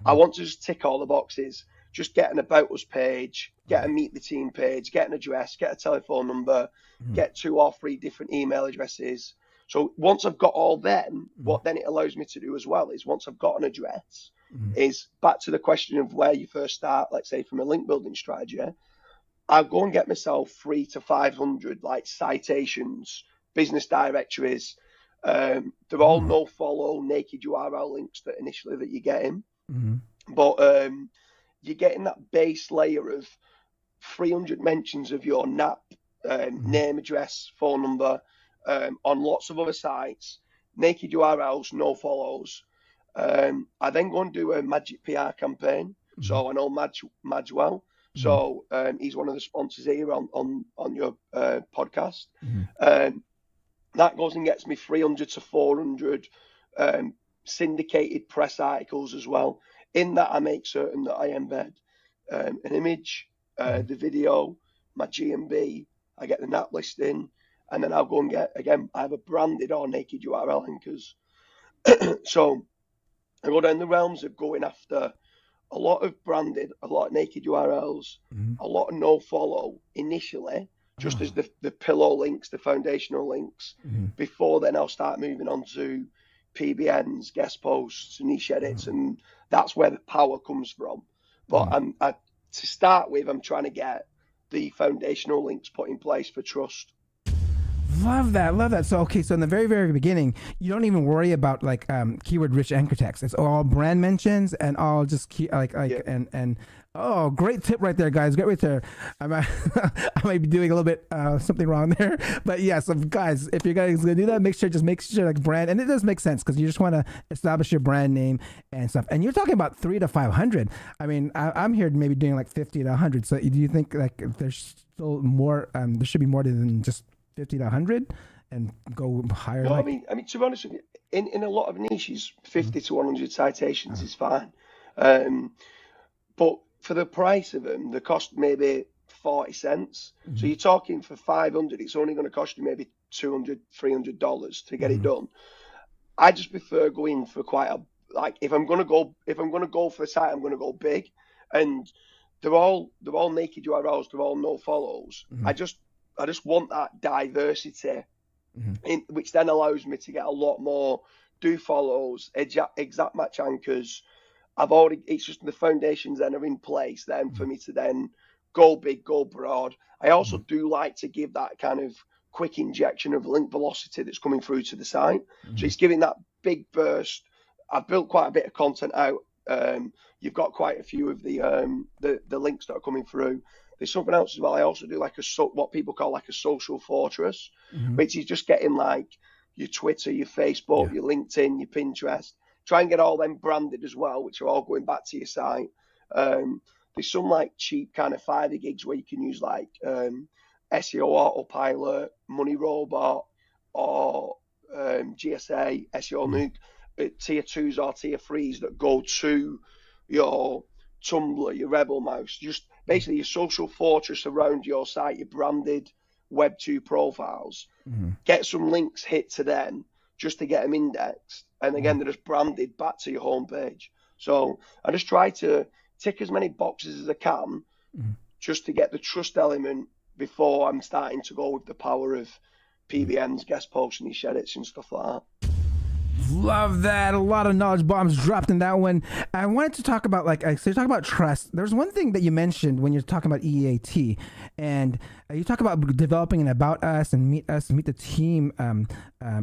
I want to just tick all the boxes. Just get an about us page, get a meet the team page, get an address, get a telephone number, get 2 or 3 different email addresses. So once I've got all them, what then it allows me to do as well is, once I've got an address, is back to the question of where you first start, let's say from a link building strategy, I'll go and get myself 300 to 500 like citations, business directories, They're all no follow naked URL links that initially that you're getting, but you're getting that base layer of 300 mentions of your NAP, name, address, phone number, on lots of other sites, naked URLs, no follows. I then go and do a Magic PR campaign. So I know Madge well. So he's one of the sponsors here on your podcast. That goes and gets me 300 to 400 syndicated press articles as well. In that, I make certain that I embed an image, the video, my GMB, I get the NAP listing, and then I'll go and get, again, either branded or naked URL anchors. So I go down the realms of going after a lot of branded, a lot of naked URLs, a lot of no follow initially, just as the pillow links, the foundational links. Before then, I'll start moving on to PBNs, guest posts, niche edits, and that's where the power comes from. But to start with, I'm trying to get the foundational links put in place for trust. Love that. So, okay, so in the very, very beginning, you don't even worry about like keyword-rich anchor text. It's all brand mentions and all just and oh, great tip right there, guys. Great right there. I might be doing a little bit something wrong there, but yeah. So, guys, if you guys gonna do that, make sure like brand, and it does make sense because you just want to establish your brand name and stuff. And you're talking about 300 to 500. I mean, I'm here maybe doing like 50 to 100. So, do you think like there's still more? There should be more than just 50 to 100 and go higher? No, I mean, to be honest with you, in a lot of niches, 50 to 100 citations is fine. But for the price of them, the cost maybe 40 cents. So you're talking for 500, it's only going to cost you maybe $200, $300 to get it done. I just prefer going for quite a, like, if I'm going to go for a site, I'm going to go big, and they're all naked URLs, they're all no follows. I just want that diversity, which then allows me to get a lot more do follows, exact match anchors. It's just the foundations then are in place then for me to then go big, go broad. I also do like to give that kind of quick injection of link velocity that's coming through to the site. So it's giving that big burst. I've built quite a bit of content out. You've got quite a few of the links that are coming through. There's something else as well. I also do like what people call like a social fortress, which is just getting like your Twitter, your Facebook, your LinkedIn, your Pinterest. Try and get all them branded as well, which are all going back to your site. There's some like cheap kind of Fiverr gigs where you can use like SEO Autopilot, Money Robot, or GSA, SEO Nuke, tier 2s or tier 3s that go to your Tumblr, your Rebel Mouse, just basically your social fortress around your site, your branded Web2 profiles. Get some links hit to them just to get them indexed. And again, they're just branded back to your homepage. So I just try to tick as many boxes as I can just to get the trust element before I'm starting to go with the power of PBNs, guest posts, and niche edits and stuff like that. Love that. A lot of knowledge bombs dropped in that one. I wanted to talk about, so you talk about trust. There's one thing that you mentioned when you're talking about EAT, and you talk about developing an About Us and Meet the Team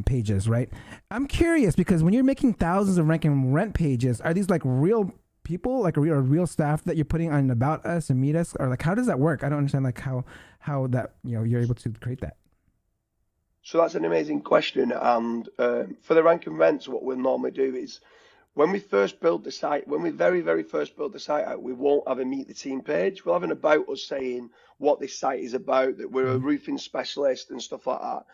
pages, right? I'm curious because when you're making thousands of rank and rent pages, are these like real people, like real staff that you're putting on About Us and Meet Us, or like how does that work? I don't understand like how that you're able to create that. So that's an amazing question. And for the rank and rents, what we'll normally do is when we first build the site, when we very, very first build the site out, we won't have a Meet the Team page. We'll have an About Us saying what this site is about, that we're a roofing specialist and stuff like that.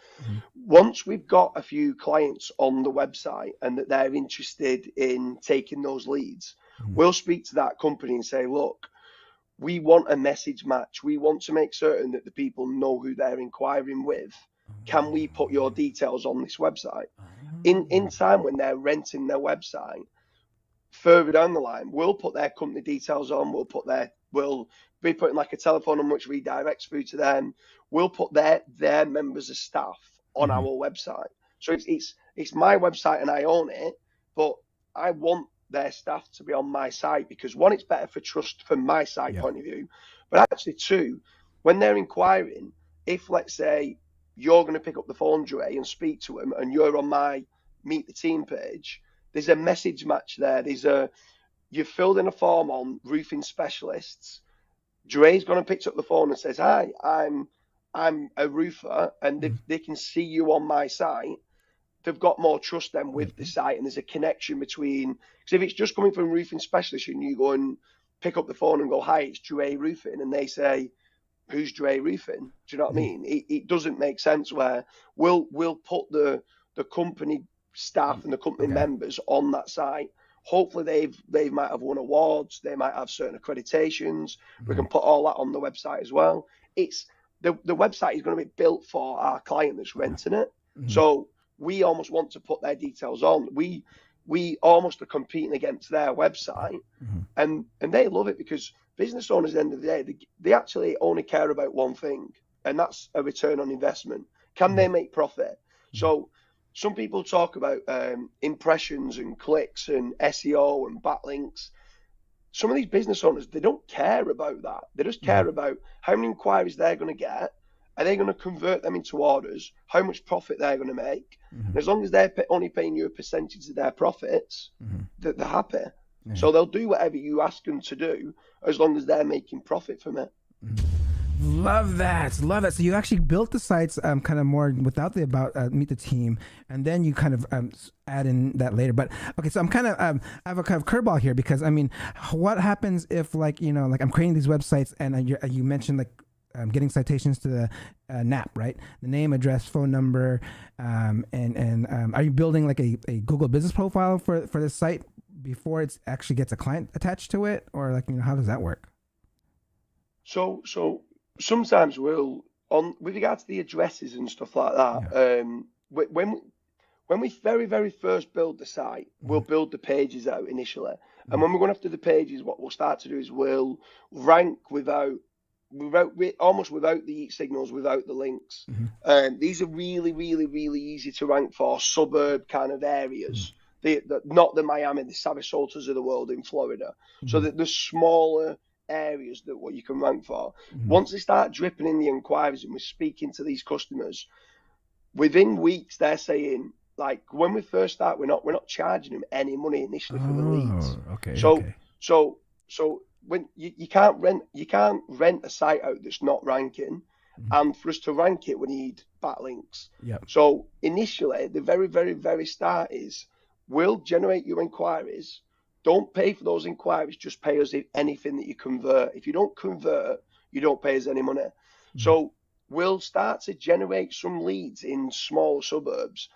Once we've got a few clients on the website and that they're interested in taking those leads, we'll speak to that company and say, look, we want a message match. We want to make certain that the people know who they're inquiring with. Can we put your details on this website? In time when they're renting their website, further down the line, we'll put their company details on. We'll be putting like a telephone number which redirects through to them. We'll put their members of staff on our website. So it's my website and I own it, but I want their staff to be on my site because one, it's better for trust from my site point of view, but actually two, when they're inquiring, if let's say you're going to pick up the phone, Dre, and speak to him, and you're on my Meet the Team page, there's a message match there. You've filled in a form on roofing specialists. Dre's gone and picked up the phone and says, "Hi, I'm a roofer," and they can see you on my site. They've got more trust then with the site, and there's a connection between. Because if it's just coming from roofing specialists, and you go and pick up the phone and go, "Hi, it's Dre Roofing," and they say, "Who's Dre Roofing?" Do you know what I mean? It doesn't make sense. Where we'll put the company staff and the company members on that site. Hopefully they might have won awards, they might have certain accreditations. We can put all that on the website as well. It's the website is going to be built for our client that's renting it. So we almost want to put their details on. We almost are competing against their website, and they love it, because business owners at the end of the day, they actually only care about one thing, and that's a return on investment. Can they make profit? So some people talk about impressions and clicks and SEO and backlinks. Some of these business owners, they don't care about that. They just care about how many inquiries they're going to get. Are they going to convert them into orders? How much profit they're going to make? And as long as they're only paying you a percentage of their profits, they're happy. So they'll do whatever you ask them to do, as long as they're making profit from it. Love that. So you actually built the sites kind of more without the about Meet the Team, and then you kind of add in that later. But okay, so I'm kind of I have a kind of curveball here, because I mean, what happens if like I'm creating these websites, and you mentioned like getting citations to the NAP, right? The name, address, phone number, and are you building like a Google business profile for this site before it actually gets a client attached to it, or like how does that work? So sometimes with regard to the addresses and stuff like that, when we very, very first build the site, we'll build the pages out initially. And when we're going after the pages, what we'll start to do is we'll rank almost without the signals, without the links. These are really, really, really easy to rank for suburb kind of areas. Not the Miami, the Sarasotas of the world in Florida. So that the smaller areas that what you can rank for. Once they start dripping in the inquiries and we're speaking to these customers, within weeks they're saying, like, when we first start, we're not charging them any money initially for the leads. So when you can't rent a site out that's not ranking, and for us to rank it, we need backlinks. So initially, the very, very, very start is we'll generate your inquiries. Don't pay for those inquiries, just pay us anything that you convert. If you don't convert, you don't pay us any money. So we'll start to generate some leads in small suburbs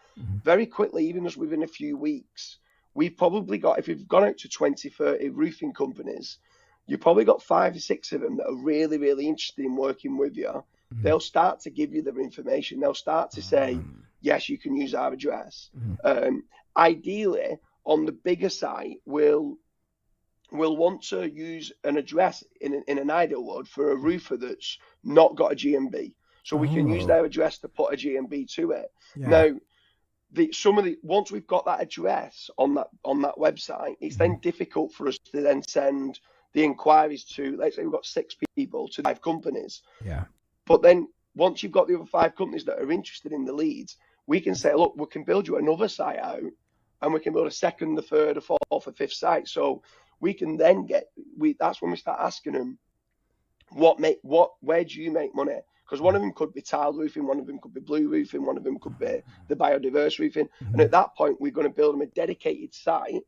very quickly, even just within a few weeks. We've probably got, if we've gone out to 20, 30 roofing companies, you've probably got 5 or 6 of them that are really, really interested in working with you. They'll start to give you their information. They'll start to say, yes, you can use our address. Ideally, on the bigger site, we'll want to use an address in an ideal world for a roofer that's not got a GMB. So we can use their address to put a GMB to it. Now, once we've got that address on that website, it's then difficult for us to then send the inquiries to, let's say we've got 6 people to 5 companies. But then once you've got the other 5 companies that are interested in the leads, we can say, look, we can build you another site out, and we can build a second, a third, a fourth, a fifth site. So we can then that's when we start asking them, where do you make money? Because one of them could be tiled roofing, one of them could be blue roofing, one of them could be the biodiverse roofing. And at that point, we're going to build them a dedicated site,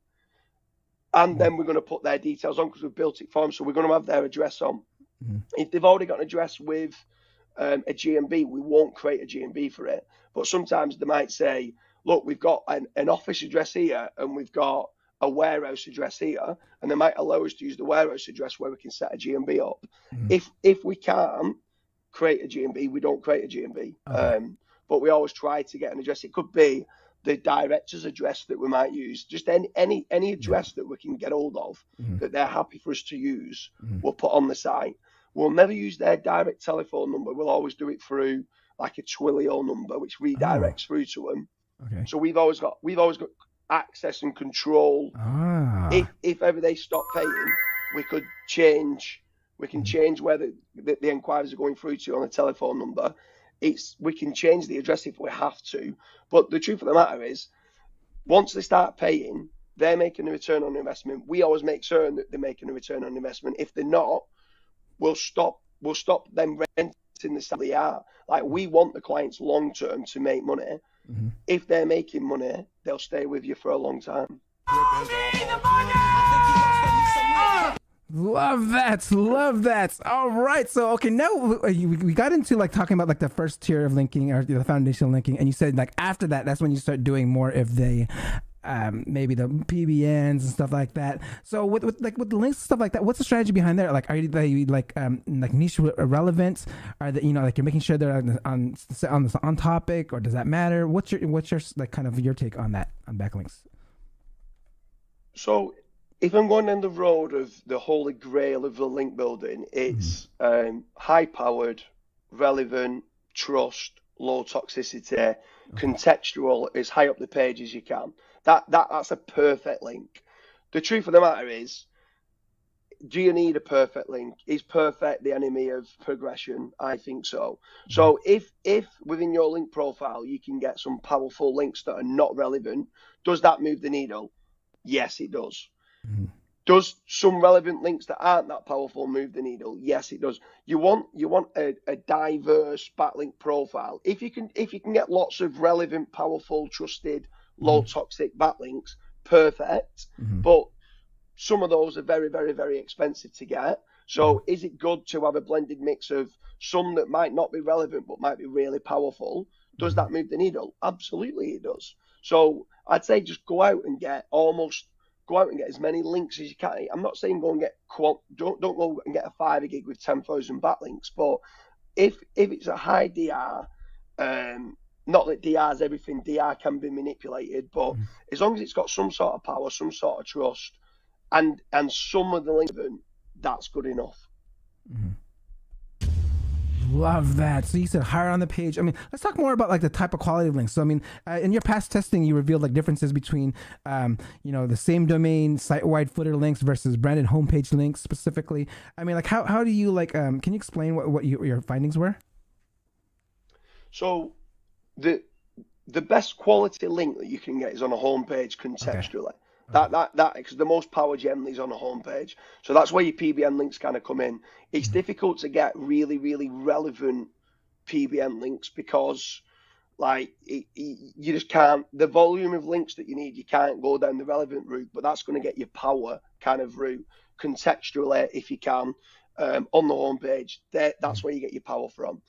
and then we're going to put their details on because we've built it for them. So we're going to have their address on. If they've already got an address with a GMB, we won't create a GMB for it. But sometimes they might say, look, we've got an office address here and we've got a warehouse address here, and they might allow us to use the warehouse address where we can set a GMB up. If we can't create a GMB, we don't create a GMB. But we always try to get an address. It could be the director's address that we might use, just any address that we can get hold of that they're happy for us to use, we'll put on the site. We'll never use their direct telephone number. We'll always do it through like a Twilio number, which redirects through to them. So we've always got access and control. If ever they stop paying, we can change where the inquiries are going through to on a telephone number. we can change the address if we have to. But the truth of the matter is, once they start paying, they're making a return on investment. We always make certain that they're making a return on investment. If they're not, we'll stop them renting the stuff they are. Like, we want the clients long term to make money. Mm-hmm. If they're making money, they'll stay with you for a long time. Love that. All right. So, okay, now we got into like talking about like the first tier of linking or the foundational linking, and you said like after that, that's when you start doing more of the maybe the PBNs and stuff like that. So with the links and stuff like that, what's the strategy behind there? Like, are they like niche relevant? Are they, like you're making sure they're on topic, or does that matter? What's your like kind of your take on that, on backlinks? So if I'm going down the road of the holy grail of the link building, it's high powered, relevant, trust, low toxicity, contextual, as high up the page as you can. That's a perfect link. The truth of the matter is, do you need a perfect link? Is perfect the enemy of progression? I think so. So if within your link profile you can get some powerful links that are not relevant, does that move the needle? Yes, it does. Mm-hmm. Does some relevant links that aren't that powerful move the needle? Yes, it does. You want a diverse backlink profile. If you can get lots of relevant, powerful, trusted, low toxic backlinks, perfect. Mm-hmm. But some of those are very, very, very expensive to get. So is it good to have a blended mix of some that might not be relevant but might be really powerful? Does that move the needle? Absolutely it does. So I'd say just go out and get as many links as you can. I'm not saying go and get don't go and get a 5 gig with 10,000 backlinks, but if it's a high DR, not that DR is everything, DR can be manipulated, but as long as it's got some sort of power, some sort of trust, and some of the links, that's good enough. Mm-hmm. Love that. So you said higher on the page. I mean, let's talk more about like the type of quality of links. So I mean, in your past testing, you revealed like differences between, the same domain site-wide footer links versus branded homepage links specifically. I mean, like how do you like? Can you explain what your findings were? So the best quality link that you can get is on a homepage contextually. Okay. That because the most power generally is on a homepage. So that's where your PBN links kind of come in. It's difficult to get really, really relevant PBN links because like you just can't, the volume of links that you need, you can't go down the relevant route, but that's going to get your power kind of route contextually if you can on the homepage. That's where you get your power from.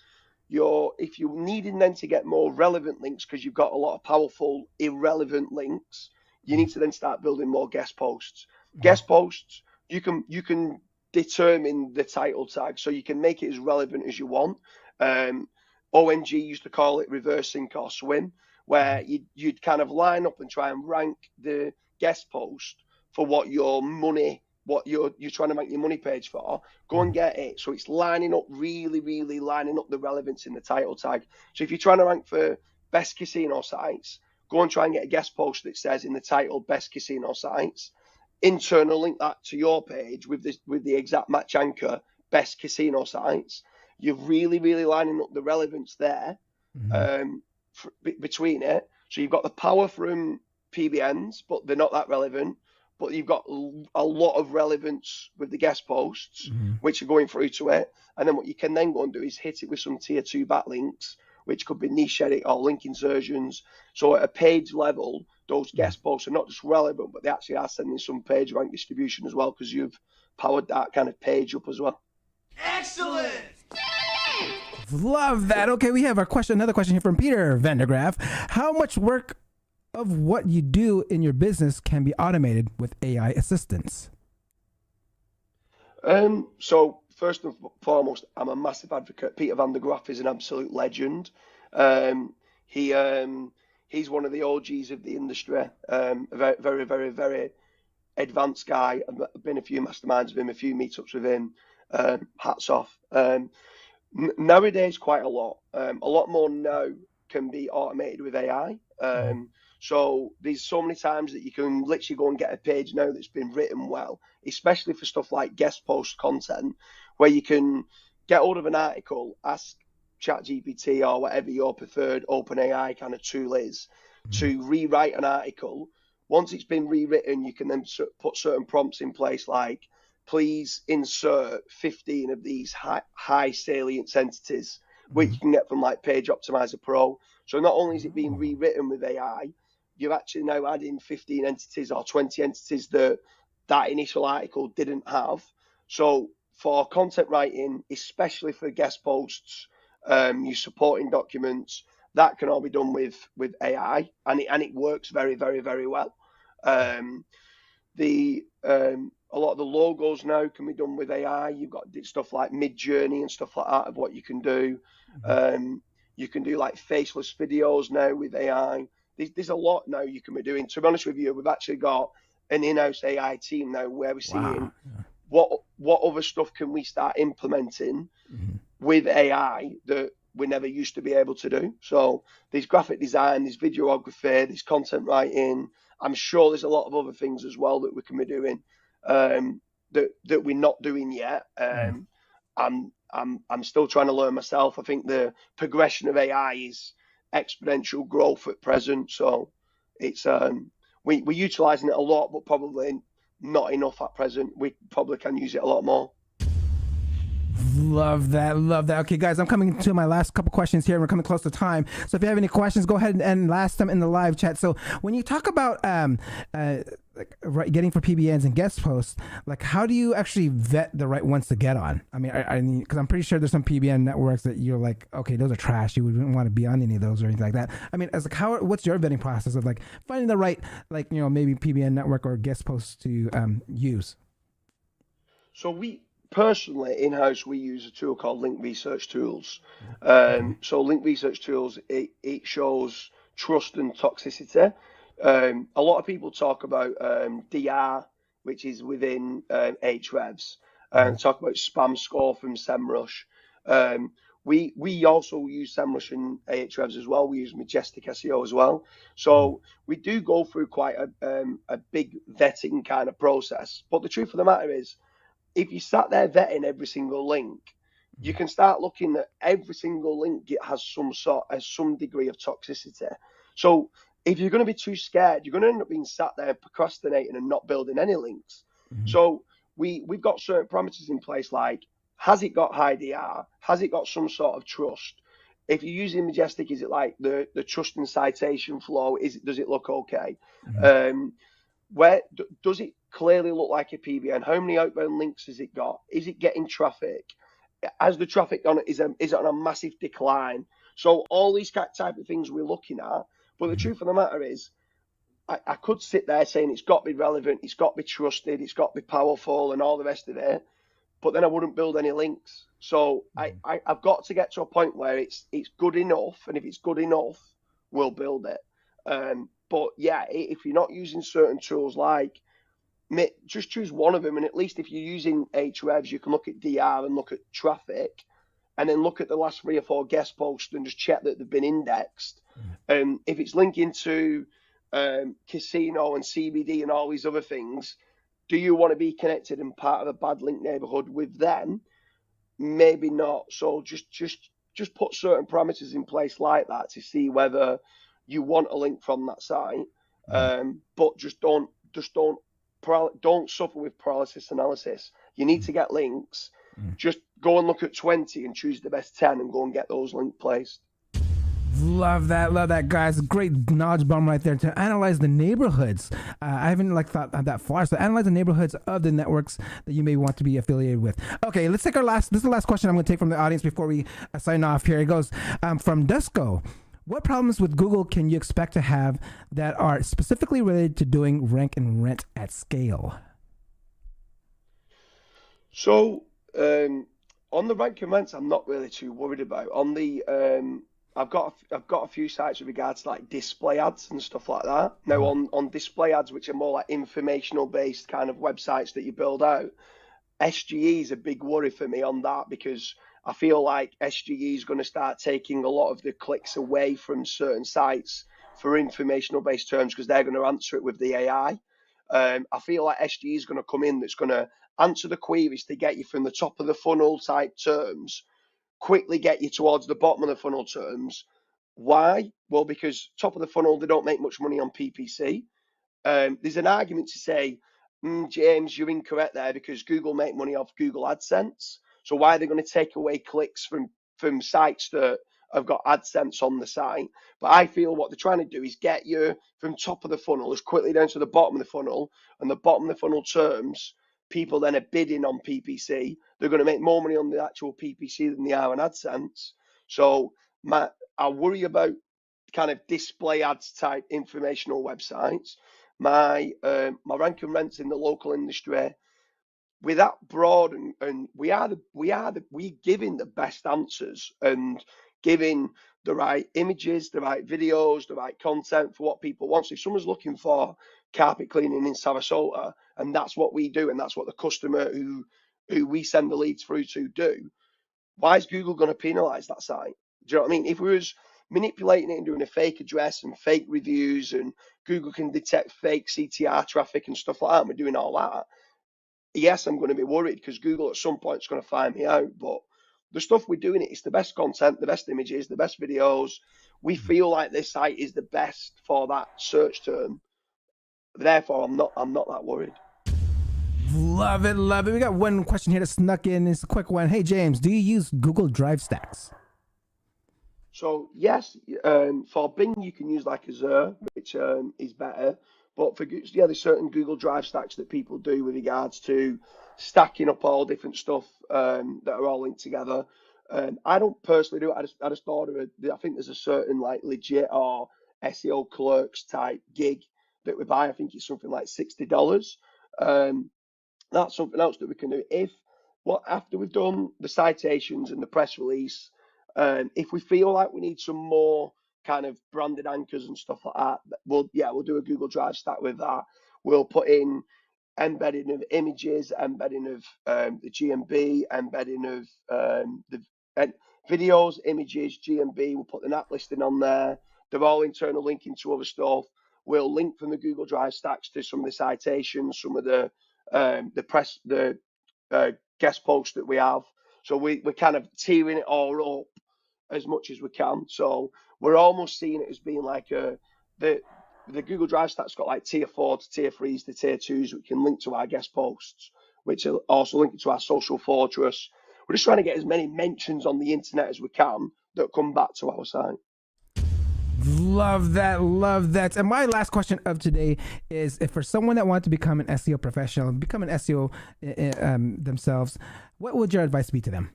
If you're needing then to get more relevant links because you've got a lot of powerful irrelevant links, you need to then start building more guest posts. Guest posts, you can determine the title tag, so you can make it as relevant as you want. ONG used to call it reverse sink or swim, where you'd kind of line up and try and rank the guest post for what you're trying to make your money page for. Go and get it. So it's lining up, really, really lining up the relevance in the title tag. So if you're trying to rank for best casino sites, go and try and get a guest post that says in the title best casino sites. Internal link that to your page with the exact match anchor best casino sites. You're really, really lining up the relevance there between it. So you've got the power from PBNs, but they're not that relevant. But you've got a lot of relevance with the guest posts, which are going through to it. And then what you can then go and do is hit it with some tier 2 backlinks, which could be niche edit or link insertions. So at a page level, those guest posts are not just relevant, but they actually are sending some page rank distribution as well, because you've powered that kind of page up as well. Excellent! Love that. Okay, we have another question here from Peter Vandergraaf. How much work of what you do in your business can be automated with AI assistance? So first and foremost, I'm a massive advocate. Peter Vandergraaf is an absolute legend. He's one of the OGs of the industry. A very, very, very advanced guy. I've been a few masterminds with him, a few meetups with him. Hats off. Nowadays, quite a lot. A lot more now can be automated with AI. So there's so many times that you can literally go and get a page now that's been written well, especially for stuff like guest post content, where you can get hold of an article, ask ChatGPT or whatever your preferred OpenAI kind of tool is to rewrite an article. Once it's been rewritten, you can then put certain prompts in place, like, please insert 15 of these high salient entities, which you can get from like Page Optimizer Pro. So not only is it being rewritten with AI, you're actually now adding 15 entities or 20 entities that initial article didn't have. So for content writing, especially for guest posts, your supporting documents, that can all be done with AI, and it works very, very, very well. A lot of the logos now can be done with AI. You've got stuff like Mid-Journey and stuff like that of what you can do. You can do like faceless videos now with AI. There's a lot now you can be doing. To be honest with you, we've actually got an in-house AI team now where we're seeing what other stuff can we start implementing with AI that we never used to be able to do. So there's graphic design, there's videography, there's content writing. I'm sure there's a lot of other things as well that we can be doing that we're not doing yet. I'm still trying to learn myself. I think the progression of AI is exponential growth at present. So it's we're utilizing it a lot, but probably not enough at present. We probably can use it a lot more. Love that. Okay, guys, I'm coming to my last couple questions here. We're coming close to time. So if you have any questions, go ahead and ask them in the live chat. So when you talk about getting for PBNs and guest posts, like how do you actually vet the right ones to get on? I mean, because I'm pretty sure there's some PBN networks that you're like, okay, those are trash. You wouldn't want to be on any of those or anything like that. I mean, as like, what's your vetting process of like finding the right, like, you know, maybe PBN network or guest posts to use? So personally, in-house, we use a tool called Link Research Tools. So Link Research Tools, it shows trust and toxicity. A lot of people talk about DR, which is within Ahrefs, and talk about spam score from SEMrush. We also use SEMrush and Ahrefs as well. We use Majestic SEO as well. So we do go through quite a big vetting kind of process. But the truth of the matter is, if you sat there vetting every single link, you can start looking at every single link. It has some degree of toxicity. So if you're going to be too scared, you're going to end up being sat there procrastinating and not building any links. So we've got certain parameters in place, like, has it got high DR? Has it got some sort of trust? If you're using Majestic, is it like the trust and citation flow? Does it look okay? Where does it clearly look like a PBN? How many outbound links has it got? Is it getting traffic? Has the traffic on it is it on a massive decline? So all these type of things we're looking at. But the truth of the matter is, I could sit there saying it's got to be relevant, it's got to be trusted, it's got to be powerful, and all the rest of it. But then I wouldn't build any links. So I've got to get to a point where it's good enough, and if it's good enough, we'll build it. But yeah, if you're not using certain tools, like, just choose one of them. And at least if you're using Ahrefs, you can look at DR and look at traffic, and then look at the last 3 or 4 guest posts and just check that they've been indexed. If it's linking to casino and CBD and all these other things, do you want to be connected and part of a bad link neighborhood with them? Maybe not. So just put certain parameters in place like that to see whether you want a link from that site. But just don't suffer with paralysis analysis. You need to get links. Just go and look at 20 and choose the best 10 and go and get those links placed. Love that, guys. Great knowledge bomb right there to analyze the neighborhoods. I haven't thought that far. So analyze the neighborhoods of the networks that you may want to be affiliated with. Okay, let's take this is the last question I'm going to take from the audience before we sign off here. It goes from Dusko. What problems with Google can you expect to have that are specifically related to doing rank and rent at scale? So on the rank and rents, I'm not really too worried about. On the I've got a few sites with regards to like display ads and stuff like that. Now on display ads, which are more like informational based kind of websites that you build out, SGE is a big worry for me on that, because I feel like SGE is going to start taking a lot of the clicks away from certain sites for informational based terms, because they're going to answer it with the AI. I feel like SGE is going to come in, that's going to answer the queries to get you from the top of the funnel type terms quickly get you towards the bottom of the funnel terms. Why? Well, because top of the funnel, they don't make much money on PPC. There's an argument to say, James, you're incorrect there, because Google make money off Google AdSense. So why are they going to take away clicks from sites that have got AdSense on the site? But I feel what they're trying to do is get you from top of the funnel as quickly down to the bottom of the funnel, and the bottom of the funnel terms, people then are bidding on PPC. They're going to make more money on the actual PPC than they are on AdSense. So I worry about kind of display ads type informational websites. My rank and rents in the local industry, we're that broad, and we giving the best answers and giving the right images, the right videos, the right content for what people want. So if someone's looking for carpet cleaning in Sarasota, and that's what we do, and that's what the customer who we send the leads through to do, why is Google going to penalize that site? Do you know what I mean? If we was manipulating it and doing a fake address and fake reviews, and Google can detect fake CTR traffic and stuff like that, and we're doing all that, yes, I'm going to be worried, because Google at some point is going to find me out. But the stuff we're doing, it's the best content, the best images, the best videos. We feel like this site is the best for that search term. Therefore, I'm not that worried. Love it, love it. We got one question here that snuck in. It's a quick one. Hey, James, do you use Google Drive Stacks? So yes, for Bing you can use like Azure, which is better. But for there's certain Google Drive stacks that people do with regards to stacking up all different stuff that are all linked together. I don't personally do it. I just order I think there's a certain like legit or SEO clerks type gig that we buy. I think it's something like $60. That's something else that we can do. After we've done the citations and the press release, if we feel like we need some more kind of branded anchors and stuff like that, we'll do a Google Drive stack with that. We'll put in embedding of images, embedding of the GMB, embedding of the videos, images, GMB. We'll put the NAT listing on there. They're all internal linking to other stuff. We'll link from the Google Drive stacks to some of the citations, some of the press, the guest posts that we have. So we're kind of tearing it all up as much as we can. So we're almost seeing it as being like the Google Drive stack's got like tier 4 to tier 3s to tier 2s, which can link to our guest posts, which are also linked to our social fortress. We're just trying to get as many mentions on the internet as we can that come back to our site. Love that, love that. And my last question of today is, if for someone that wants to become an SEO professional, become an SEO themselves, what would your advice be to them?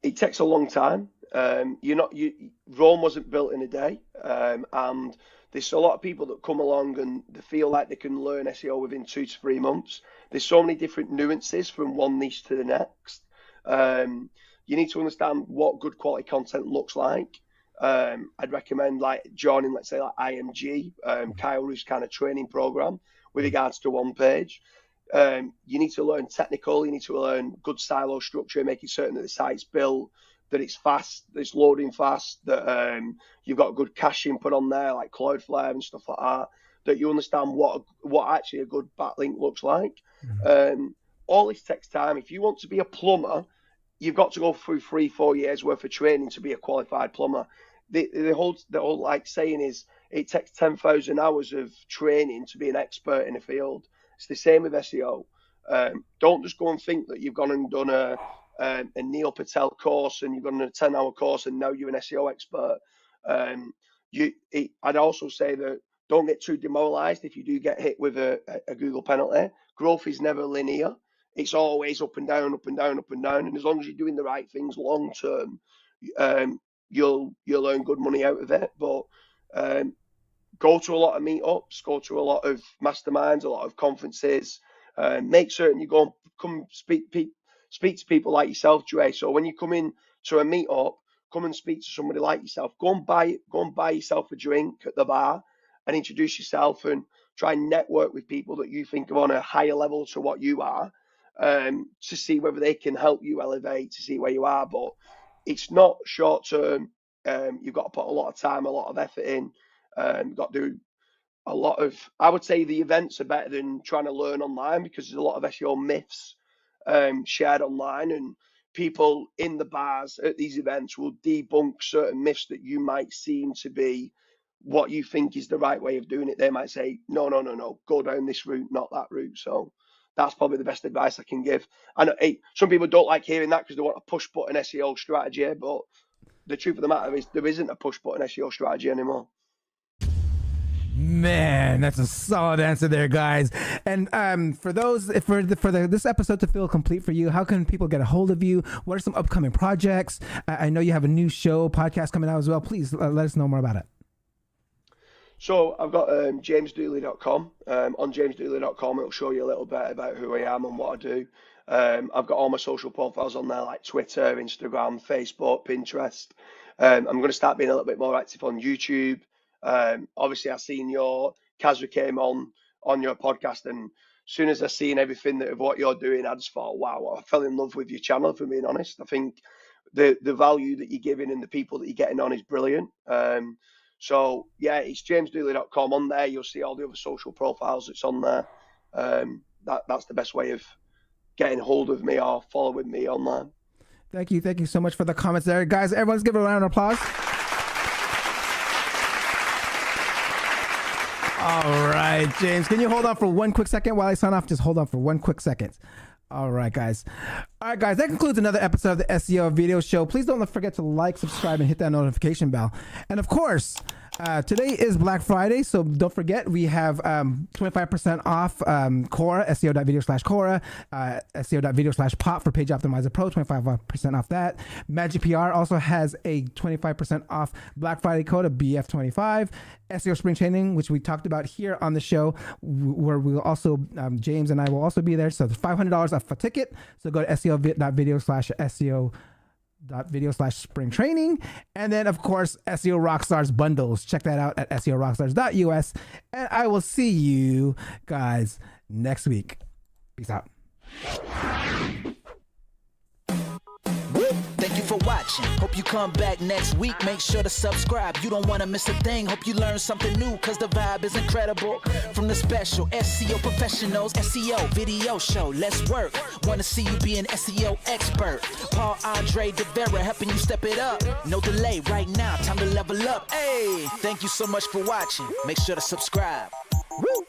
It takes a long time. Rome wasn't built in a day, and there's a lot of people that come along and they feel like they can learn SEO within 2 to 3 months. There's so many different nuances from one niche to the next. You need to understand what good quality content looks like. I'd recommend like joining, let's say, like IMG, Kyle Roof's kind of training program with regards to one page. You need to learn technical, you need to learn good silo structure, making certain that the site's built, that it's fast, that it's loading fast, that you've got good cache input on there, like Cloudflare and stuff like that, that you understand what actually a good backlink looks like. All this takes time. If you want to be a plumber, you've got to go through 3-4 years worth of training to be a qualified plumber. The whole like saying is, it takes 10,000 hours of training to be an expert in a field. It's the same with SEO. Don't just go and think that you've gone and done a Neil Patel course and you've done a 10-hour course and now you're an SEO expert. I'd also say that don't get too demoralized if you do get hit with a Google penalty. Growth is never linear. It's always up and down, up and down, up and down. And as long as you're doing the right things long term, you'll earn good money out of it. But go to a lot of meetups, go to a lot of masterminds, a lot of conferences. Make certain you go and come speak to people like yourself, Dre. So when you come in to a meetup, come and speak to somebody like yourself. Go and buy yourself a drink at the bar and introduce yourself and try and network with people that you think are on a higher level to what you are, to see whether they can help you elevate, to see where you are. But it's not short term. You've got to put a lot of time, a lot of effort in. You've got to do a lot of, I would say the events are better than trying to learn online, because there's a lot of SEO myths shared online, and people in the bars at these events will debunk certain myths that you might seem to be what you think is the right way of doing it. They might say, no, go down this route, not that route. So that's probably the best advice I can give. I know some people don't like hearing that because they want a push button SEO strategy, but the truth of the matter is there isn't a push button SEO strategy anymore. Man, that's a solid answer there, guys. And for this episode to feel complete for you, how can people get a hold of you? What are some upcoming projects? I know you have a new podcast coming out as well. Please let us know more about it. So I've got jamesdooley.com. On jamesdooley.com, it'll show you a little bit about who I am and what I do. I've got all my social profiles on there, like Twitter, Instagram, Facebook, Pinterest. I'm going to start being a little bit more active on YouTube. Obviously, I seen Kazra came on your podcast, and as soon as I seen everything of what you're doing, I just thought, wow, I fell in love with your channel, for being honest. I think the value that you're giving and the people that you're getting on is brilliant. So yeah, it's jamesdooley.com. On there, you'll see all the other social profiles that's on there. That's the best way of getting hold of me or following me online. Thank you so much for the comments there, guys. Everyone's give a round of applause. All right, James, can you hold on for one quick second while I sign off? Just hold on for one quick second. All right, guys. That concludes another episode of the SEO Video Show. Please don't forget to like, subscribe, and hit that notification bell. And of course, today is Black Friday, so don't forget we have 25% off Quora, SEO.video/Quora, SEO.video/Pop for Page Optimizer Pro, 25% off that. Magic PR also has a 25% off Black Friday code of BF25. SEO Spring Training, which we talked about here on the show, where we'll also, James and I will also be there. So it's $500 off a ticket. So go to SEO.video/spring training. And then, of course, SEO Rockstars bundles. Check that out at SEORockstars.us. And I will see you guys next week. Peace out. Thank you for watching. Hope you come back next week. Make sure to subscribe. You don't want to miss a thing. Hope you learn something new, because the vibe is incredible. From the special SEO professionals, SEO video show. Let's work. Want to see you be an SEO expert. Paul Andre de Vera helping you step it up. No delay right now. Time to level up. Hey, thank you so much for watching. Make sure to subscribe. Woo!